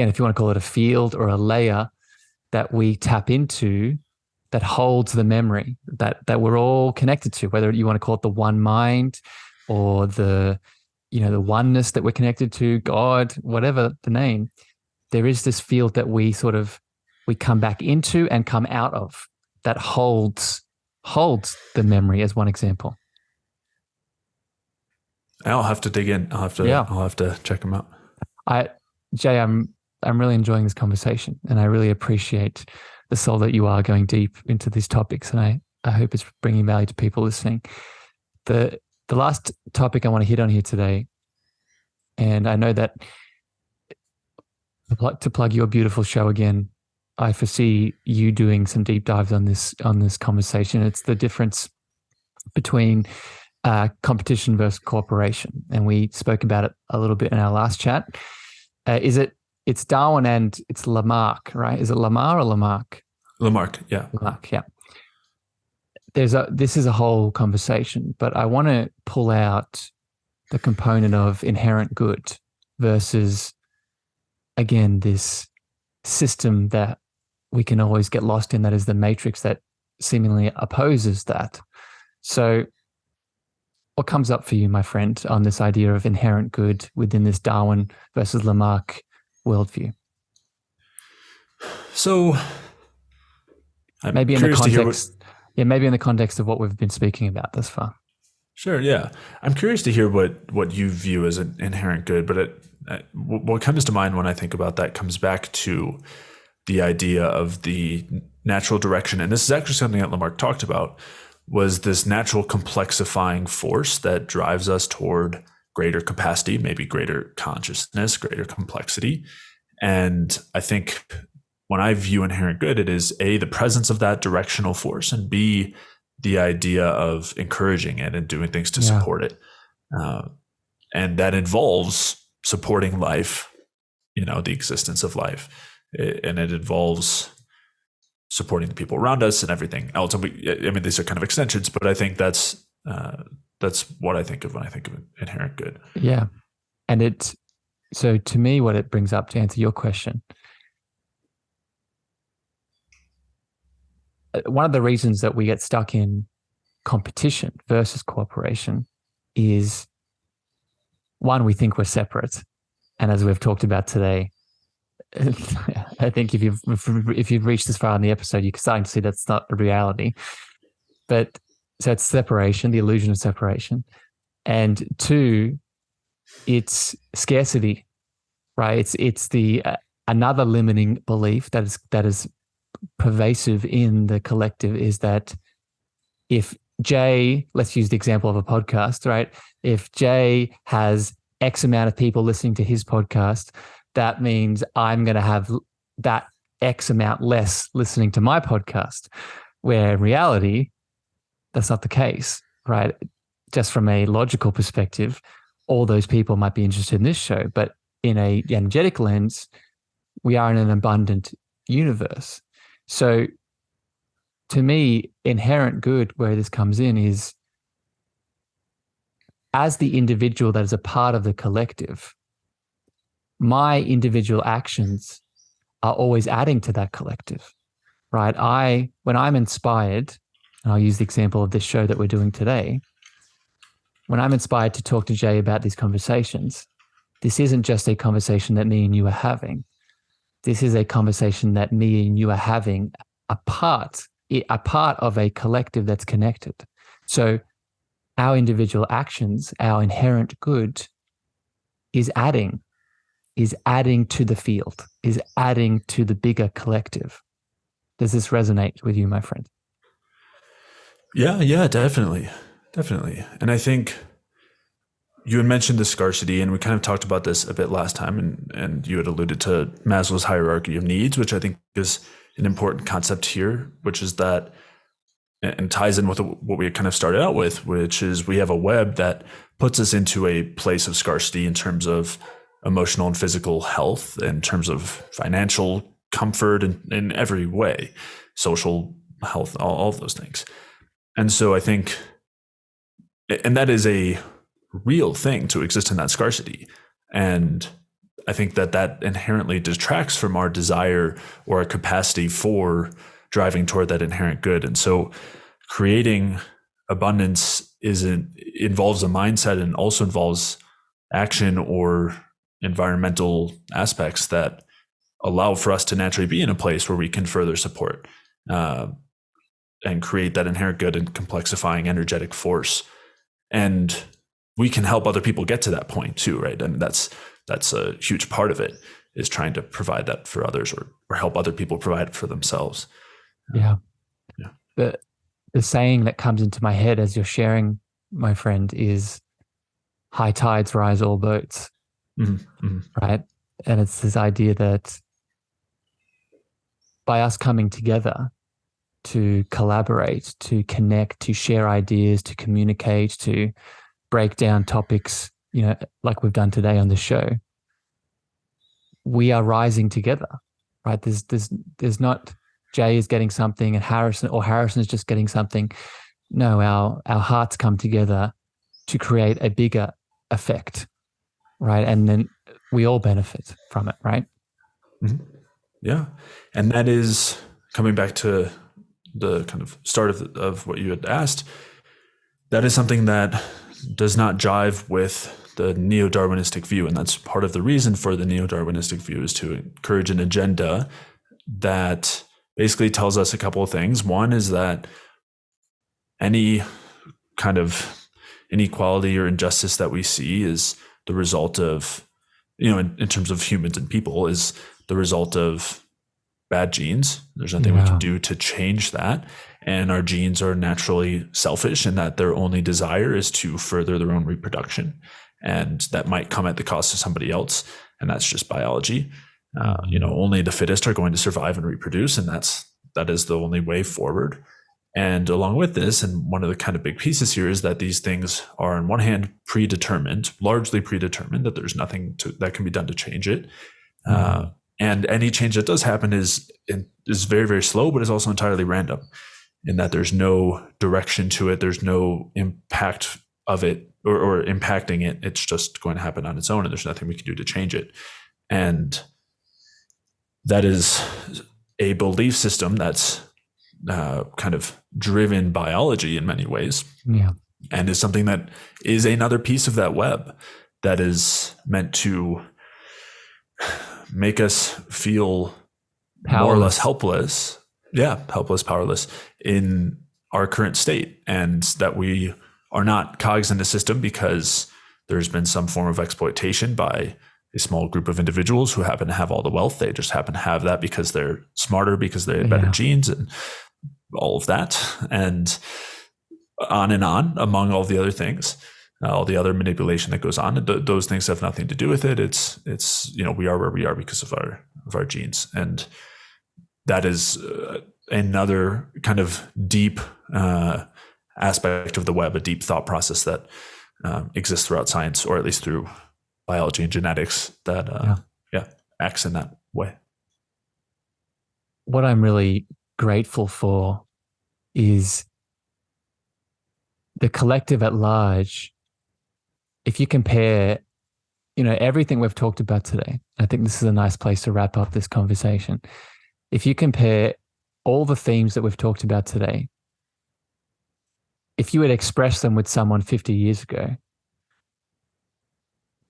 if you want to call it a field or a layer that we tap into that holds the memory that we're all connected to, whether you want to call it the one mind or the oneness that we're connected to, God, whatever the name. There is this field that we come back into and come out of that holds the memory, as one example. I'll have to dig in. I'll have to check them out. Jay, I'm really enjoying this conversation, and I really appreciate the soul that you are going deep into these topics, and I hope it's bringing value to people listening. The last topic I want to hit on here today, and I know that to plug your beautiful show again, I foresee you doing some deep dives on this conversation. It's the difference between competition versus cooperation, and we spoke about it a little bit in our last chat. It's Darwin and it's Lamarck, right? Is it Lamar or Lamarck? Lamarck, yeah. Lamarck, yeah. This is a whole conversation, but I want to pull out the component of inherent good versus, again, this system that we can always get lost in, that is the matrix that seemingly opposes that. So what comes up for you, my friend, on this idea of inherent good within this Darwin versus Lamarck worldview? So maybe in the context of what we've been speaking about thus far. Sure, yeah. I'm curious to hear what you view as an inherent good, but what comes to mind when I think about that comes back to the idea of the natural direction. And this is actually something that Lamarck talked about, was this natural complexifying force that drives us toward greater capacity, maybe greater consciousness, greater complexity. And I think when I view inherent good, it is A, the presence of that directional force, and B, the idea of encouraging it and doing things to support it. And that involves supporting life, the existence of life. And it involves supporting the people around us and everything else. And these are kind of extensions, but I think that's what I think of when I think of inherent good. Yeah. And so to me, what it brings up, to answer your question, one of the reasons that we get stuck in competition versus cooperation is, one, we think we're separate. And as we've talked about today, I think if you've reached this far in the episode, you're starting to see that's not a reality. But so it's separation, the illusion of separation. And two, it's scarcity, right? It's the another limiting belief that is pervasive in the collective, is that if Jay, let's use the example of a podcast, right? If Jay has X amount of people listening to his podcast, that means I'm going to have that X amount less listening to my podcast, where in reality, that's not the case, right? Just from a logical perspective, all those people might be interested in this show, but in a energetic lens, we are in an abundant universe. So to me, inherent good, where this comes in, is as the individual that is a part of the collective, my individual actions are always adding to that collective, right? When I'm inspired, and I'll use the example of this show that we're doing today, when I'm inspired to talk to Jay about these conversations, this isn't just a conversation that me and you are having. This is a conversation that me and you are having a part of a collective that's connected. So our individual actions, our inherent good, is adding to the field, is adding to the bigger collective. Does this resonate with you, my friend? Yeah, definitely. Definitely. And I think you had mentioned the scarcity, and we kind of talked about this a bit last time, and you had alluded to Maslow's hierarchy of needs, which I think is an important concept here, which is that, and ties in with what we kind of started out with, which is we have a web that puts us into a place of scarcity in terms of emotional and physical health, in terms of financial comfort, in every way, social health, all of those things. And so I think, and that is a real thing to exist in that scarcity. And I think that inherently detracts from our desire or our capacity for driving toward that inherent good. And so creating abundance involves a mindset and also involves action or environmental aspects that allow for us to naturally be in a place where we can further support and create that inherent good and complexifying energetic force. And we can help other people get to that point too, right? And that's a huge part of it, is trying to provide that for others, or help other people provide it for themselves. Yeah. Yeah. The saying that comes into my head as you're sharing, my friend, is high tides rise all boats. Mm-hmm. Right? And it's this idea that by us coming together to collaborate, to connect, to share ideas, to communicate, to break down topics, like we've done today on the show, we are rising together, right? There's not Jay is getting something and Harrison is just getting something. No, our hearts come together to create a bigger effect, right? And then we all benefit from it, right? Mm-hmm. Yeah. And that is coming back to the kind of start of what you had asked. That is something that does not jive with the neo-Darwinistic view. And that's part of the reason for the neo-Darwinistic view, is to encourage an agenda that basically tells us a couple of things. One is that any kind of inequality or injustice that we see is the result of, in terms of humans and people, is the result of bad genes. There's nothing we can do to change that. And our genes are naturally selfish, and that their only desire is to further their own reproduction. And that might come at the cost of somebody else. And that's just biology. Only the fittest are going to survive and reproduce. And that is the only way forward. And along with this, and one of the kind of big pieces here, is that these things are on one hand predetermined, largely predetermined, that there's nothing that can be done to change it. And any change that does happen is very, very slow, but is also entirely random, in that there's no direction to it. There's no impact of it or impacting it. It's just going to happen on its own, and there's nothing we can do to change it. And that is a belief system that's kind of driven biology in many ways. Yeah. And is something that is another piece of that web that is meant to make us feel powerless. More or less helpless. Yeah, helpless, powerless in our current state, and that we are not cogs in the system because there's been some form of exploitation by a small group of individuals who happen to have all the wealth. They just happen to have that because they're smarter, because they have better genes, and all of that, and on, among all the other things. All the other manipulation that goes on, those things have nothing to do with it. It's we are where we are because of our genes, and that is another kind of deep aspect of the web, a deep thought process that exists throughout science, or at least through biology and genetics, that acts in that way. What I'm really grateful for is the collective at large. If you compare, everything we've talked about today, I think this is a nice place to wrap up this conversation. If you compare all the themes that we've talked about today, if you had expressed them with someone 50 years ago,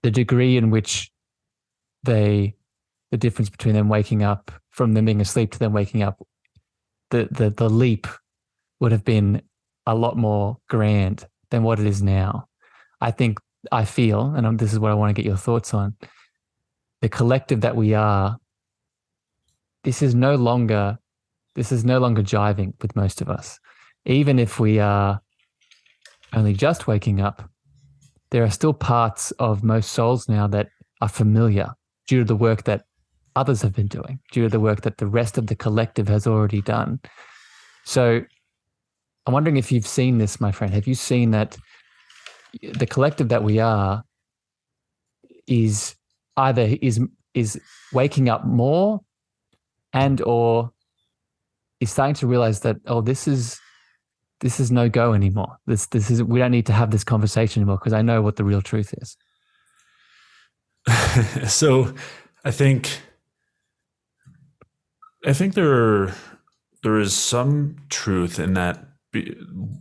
the degree in which the difference between them waking up, from them being asleep to them waking up, the leap would have been a lot more grand than what it is now. I feel, and this is what I want to get your thoughts on, the collective that we are, this is no longer jiving with most of us. Even if we are only just waking up, there are still parts of most souls now that are familiar due to the work that others have been doing, due to the work that the rest of the collective has already done. So I'm wondering if you've seen this, my friend. Have you seen that the collective that we are is either is waking up more and or is starting to realize that, oh, this is no go anymore. This is, we don't need to have this conversation anymore because I know what the real truth is. So I think there is some truth in that.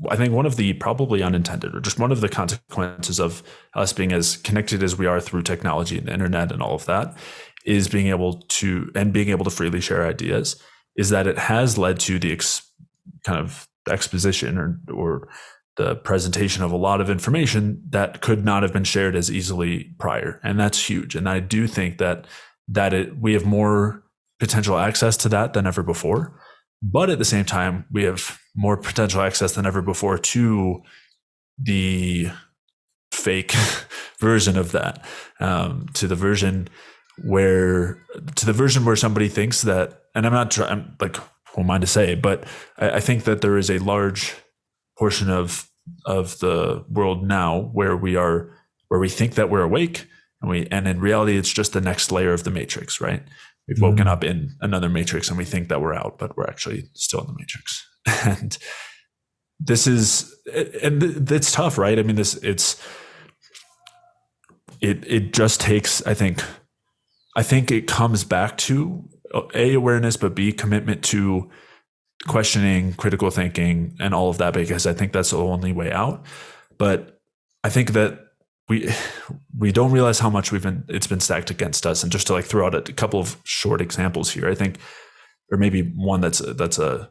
I think one of the probably unintended, or just one of the consequences of us being as connected as we are through technology and the internet and all of that, is being able to freely share ideas, is that it has led to the kind of exposition or the presentation of a lot of information that could not have been shared as easily prior. And that's huge. And I do think that we have more potential access to that than ever before. But at the same time, we have more potential access than ever before to the fake version of that, to the version where somebody thinks that, and I'm like, who am I to say, but I think that there is a large portion of the world now where we think that we're awake, and in reality, it's just the next layer of the matrix, right? We've woken up in another matrix and we think that we're out, but we're actually still in the matrix. And it's tough, right? I mean, it just takes, I think it comes back to A, awareness, but B, commitment to questioning, critical thinking, and all of that, because I think that's the only way out. But I think that we don't realize how much it's been stacked against us. And just to like throw out a couple of short examples here, I think, or maybe one that's a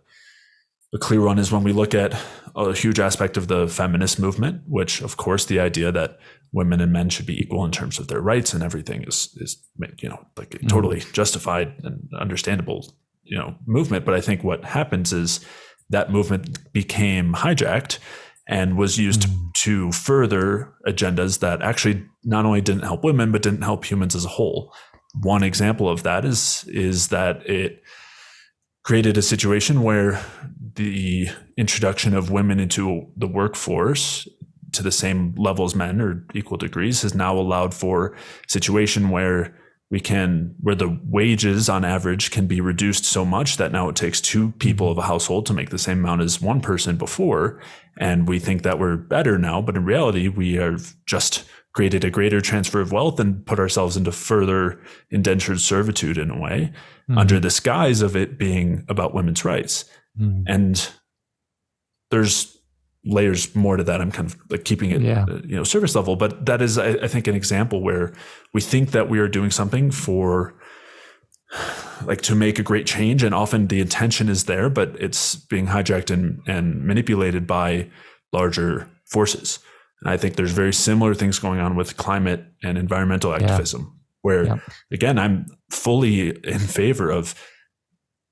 clear one, is when we look at a huge aspect of the feminist movement, which of course the idea that women and men should be equal in terms of their rights and everything is like a totally justified and understandable movement. But I think what happens is that movement became hijacked and was used to further agendas that actually not only didn't help women, but didn't help humans as a whole. One example of that is that it created a situation where the introduction of women into the workforce to the same level as men or equal degrees has now allowed for a situation where the wages on average can be reduced so much that now it takes two people of a household to make the same amount as one person before. And we think that we're better now, but in reality, we have just created a greater transfer of wealth and put ourselves into further indentured servitude in a way, under the guise of it being about women's rights. And there's layers more to that. I'm kind of like keeping it, surface level, but that is, I think, an example where we think that we are doing something to make a great change. And often the intention is there, but it's being hijacked and manipulated by larger forces. And I think there's very similar things going on with climate and environmental activism, where again, I'm fully in favor of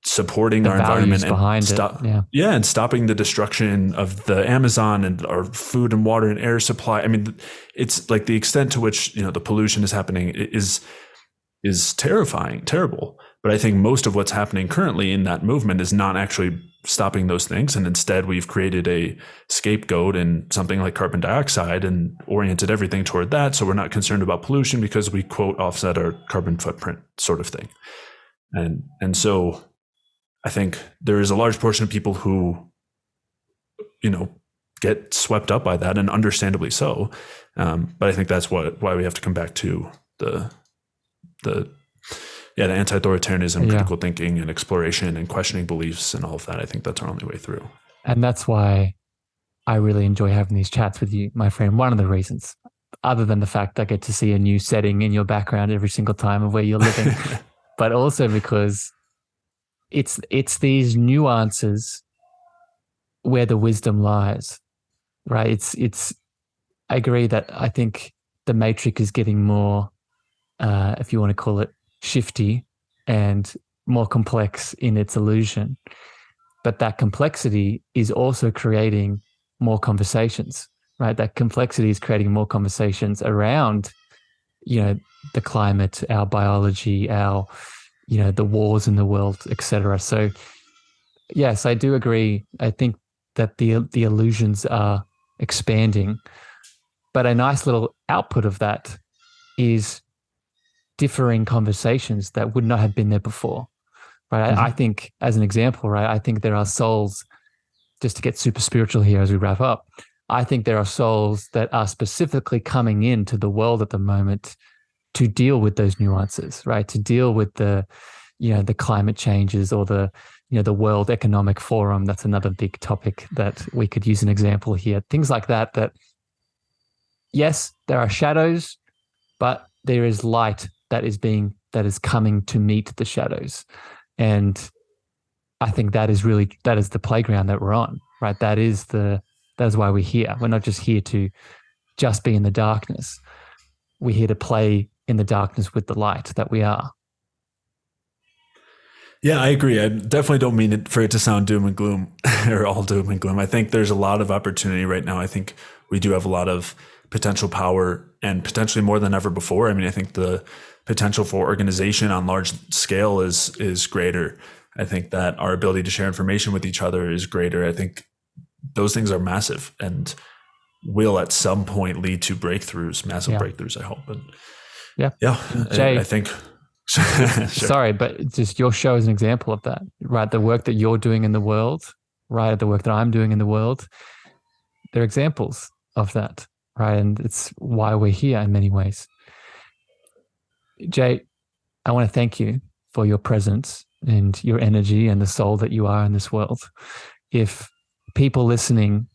supporting our environment and stopping the destruction of the Amazon and our food and water and air supply. I mean, it's like the extent to which the pollution is happening is terrible. But I think most of what's happening currently in that movement is not actually stopping those things, and instead we've created a scapegoat in something like carbon dioxide and oriented everything toward that. So we're not concerned about pollution because we quote offset our carbon footprint, sort of thing. And so I think there is a large portion of people who, get swept up by that, and understandably so. But I think that's why we have to come back to the anti-authoritarianism, critical thinking and exploration and questioning beliefs and all of that. I think that's our only way through. And that's why I really enjoy having these chats with you, my friend. One of the reasons, other than the fact I get to see a new setting in your background every single time of where you're living, but also because it's these nuances where the wisdom lies, right? I agree that I think the matrix is getting more, if you want to call it, shifty and more complex in its illusion. But that complexity is also creating more conversations. right? That complexity is creating more conversations around, the climate, our biology, our, the wars in the world, etc. So yes, I do agree. I think that the illusions are expanding, but a nice little output of that is differing conversations that would not have been there before, right? I think, as an example, right, I think there are souls, just to get super spiritual here as we wrap up, I think there are souls that are specifically coming into the world at the moment to deal with those nuances, right? To deal with the climate changes, or the World Economic Forum. That's another big topic that we could use an example here. Things like that, yes, there are shadows, but there is light that is coming to meet the shadows. And I think that is the playground that we're on, right? That is why we're here. We're not just here to just be in the darkness. We're here to play in the darkness with the light that we are. Yeah, I agree. I definitely don't mean it for it to sound doom and gloom or all doom and gloom. I think there's a lot of opportunity right now. I think we do have a lot of potential power, and potentially more than ever before. I mean, I think the potential for organization on large scale is greater. I think that our ability to share information with each other is greater. I think those things are massive and will at some point lead to breakthroughs, massive breakthroughs, I hope. And yeah, Jay, I think. Sure. Sorry, but just your show is an example of that, right? The work that you're doing in the world, right? The work that I'm doing in the world, they're examples of that, right? And it's why we're here in many ways. Jay, I want to thank you for your presence and your energy and the soul that you are in this world. If people listening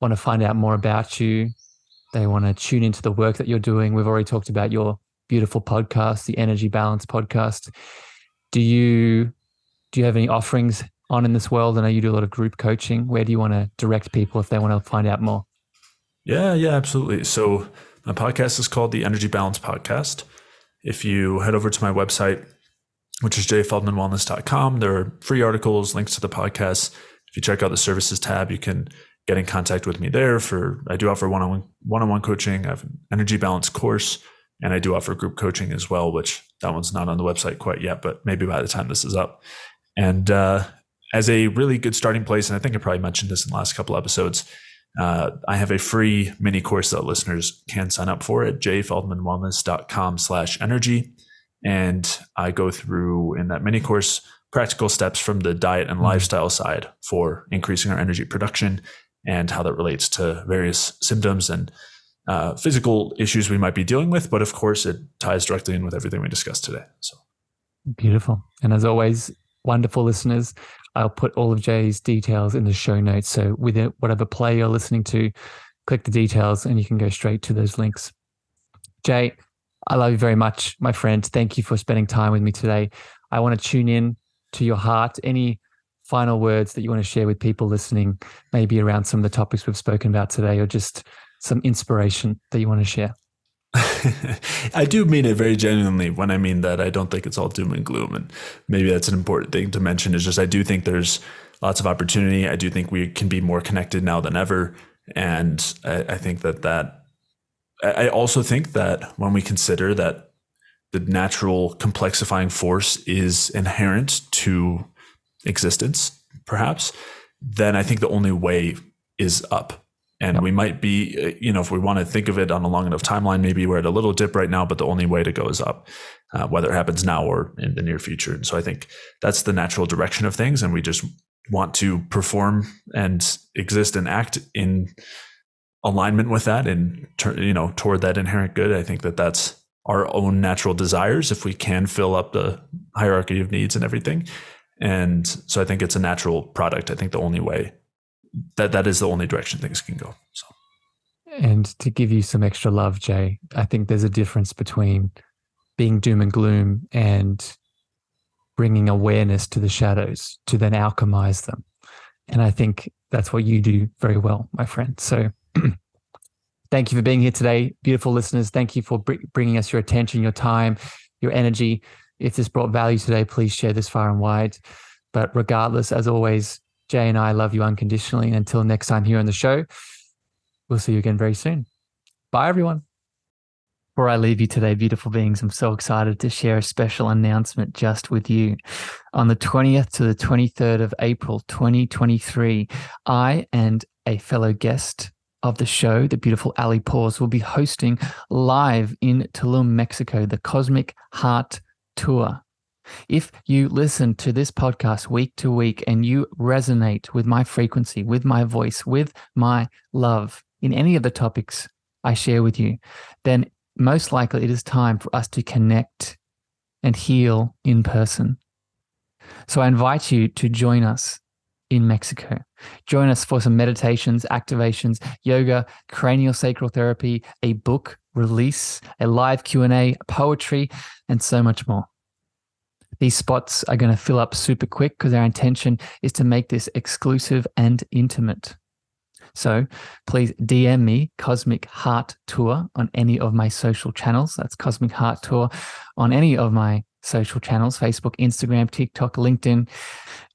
want to find out more about you, they want to tune into the work that you're doing. We've already talked about your beautiful podcast, the Energy Balance podcast. Do you have any offerings on in this world? I know you do a lot of group coaching. Where do you want to direct people if they want to find out more? Yeah, absolutely. So my podcast is called the Energy Balance Podcast. If you head over to my website, which is jayfeldmanwellness.com, there are free articles, links to the podcast. If you check out the services tab, you can get in contact with me there. I do offer one-on-one coaching. I have an energy balance course, and I do offer group coaching as well, which that one's not on the website quite yet, but maybe by the time this is up. And as a really good starting place, and I think I probably mentioned this in the last couple episodes, I have a free mini course that listeners can sign up for at jayfeldmanwellness.com/energy. And I go through in that mini course practical steps from the diet and lifestyle side for increasing our energy production, and how that relates to various symptoms and physical issues we might be dealing with. But of course, it ties directly in with everything we discussed today. So beautiful. And as always, wonderful listeners, I'll put all of Jay's details in the show notes. So with it, whatever play you're listening to, click the details and you can go straight to those links. Jay, I love you very much, my friend. Thank you for spending time with me today. I want to tune in to your heart. Any final words that you want to share with people listening, maybe around some of the topics we've spoken about today, or just some inspiration that you want to share? I do mean it very genuinely when I mean that I don't think it's all doom and gloom. And maybe that's an important thing to mention, is just I do think there's lots of opportunity. I do think we can be more connected now than ever. And I think that I also think that when we consider that the natural complexifying force is inherent to existence, perhaps, then I think the only way is up. And we might be, if we want to think of it on a long enough timeline, maybe we're at a little dip right now, but the only way to go is up, whether it happens now or in the near future. And so I think that's the natural direction of things. And we just want to perform and exist and act in alignment with that and, toward that inherent good. I think that that's our own natural desires, if we can fill up the hierarchy of needs and everything. And so I think it's a natural product. I think the only way that is the only direction things can go. So, and to give you some extra love, Jay, I think there's a difference between being doom and gloom and bringing awareness to the shadows to then alchemize them. And I think that's what you do very well, my friend. So thank you for being here today. Beautiful listeners. Thank you for bringing us your attention, your time, your energy. If this brought value today, please share this far and wide. But regardless, as always, Jay and I love you unconditionally. And until next time here on the show, We'll see you again very soon. Bye, everyone. Before I leave you today, beautiful beings, I'm so excited to share a special announcement just with you. On the 20th to the 23rd of April, 2023, I and a fellow guest of the show, the beautiful Ali Paws, will be hosting live in Tulum, Mexico, the Cosmic Heart Tour. If you listen to this podcast week to week and you resonate with my frequency, with my voice, with my love in any of the topics I share with you, then most likely it is time for us to connect and heal in person. So I invite you to join us in Mexico. Join us for some meditations, activations, yoga, craniosacral therapy, a book release, a live Q&A, poetry, and so much more. These spots are going to fill up super quick because our intention is to make this exclusive and intimate. So please DM me Cosmic Heart Tour on any of my social channels. That's Cosmic Heart Tour on any of my social channels, Facebook, Instagram, TikTok, LinkedIn,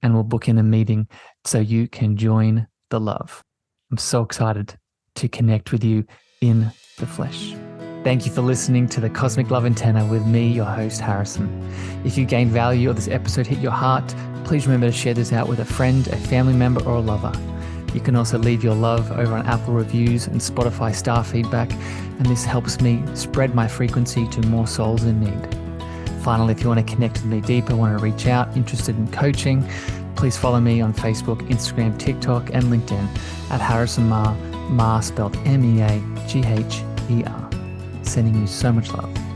and we'll book in a meeting so you can join the love. I'm so excited to connect with you in the flesh. Thank you for listening to the Cosmic Love Antenna with me, your host, Harrison. If you gained value or this episode hit your heart, please remember to share this out with a friend, a family member, or a lover. You can also leave your love over on Apple reviews and Spotify star feedback, and this helps me spread my frequency to more souls in need. Finally, if you want to connect with me deeper, want to reach out, interested in coaching, please follow me on Facebook, Instagram, TikTok, and LinkedIn at Harrison Meagher, spelled Meagher. Sending you so much love.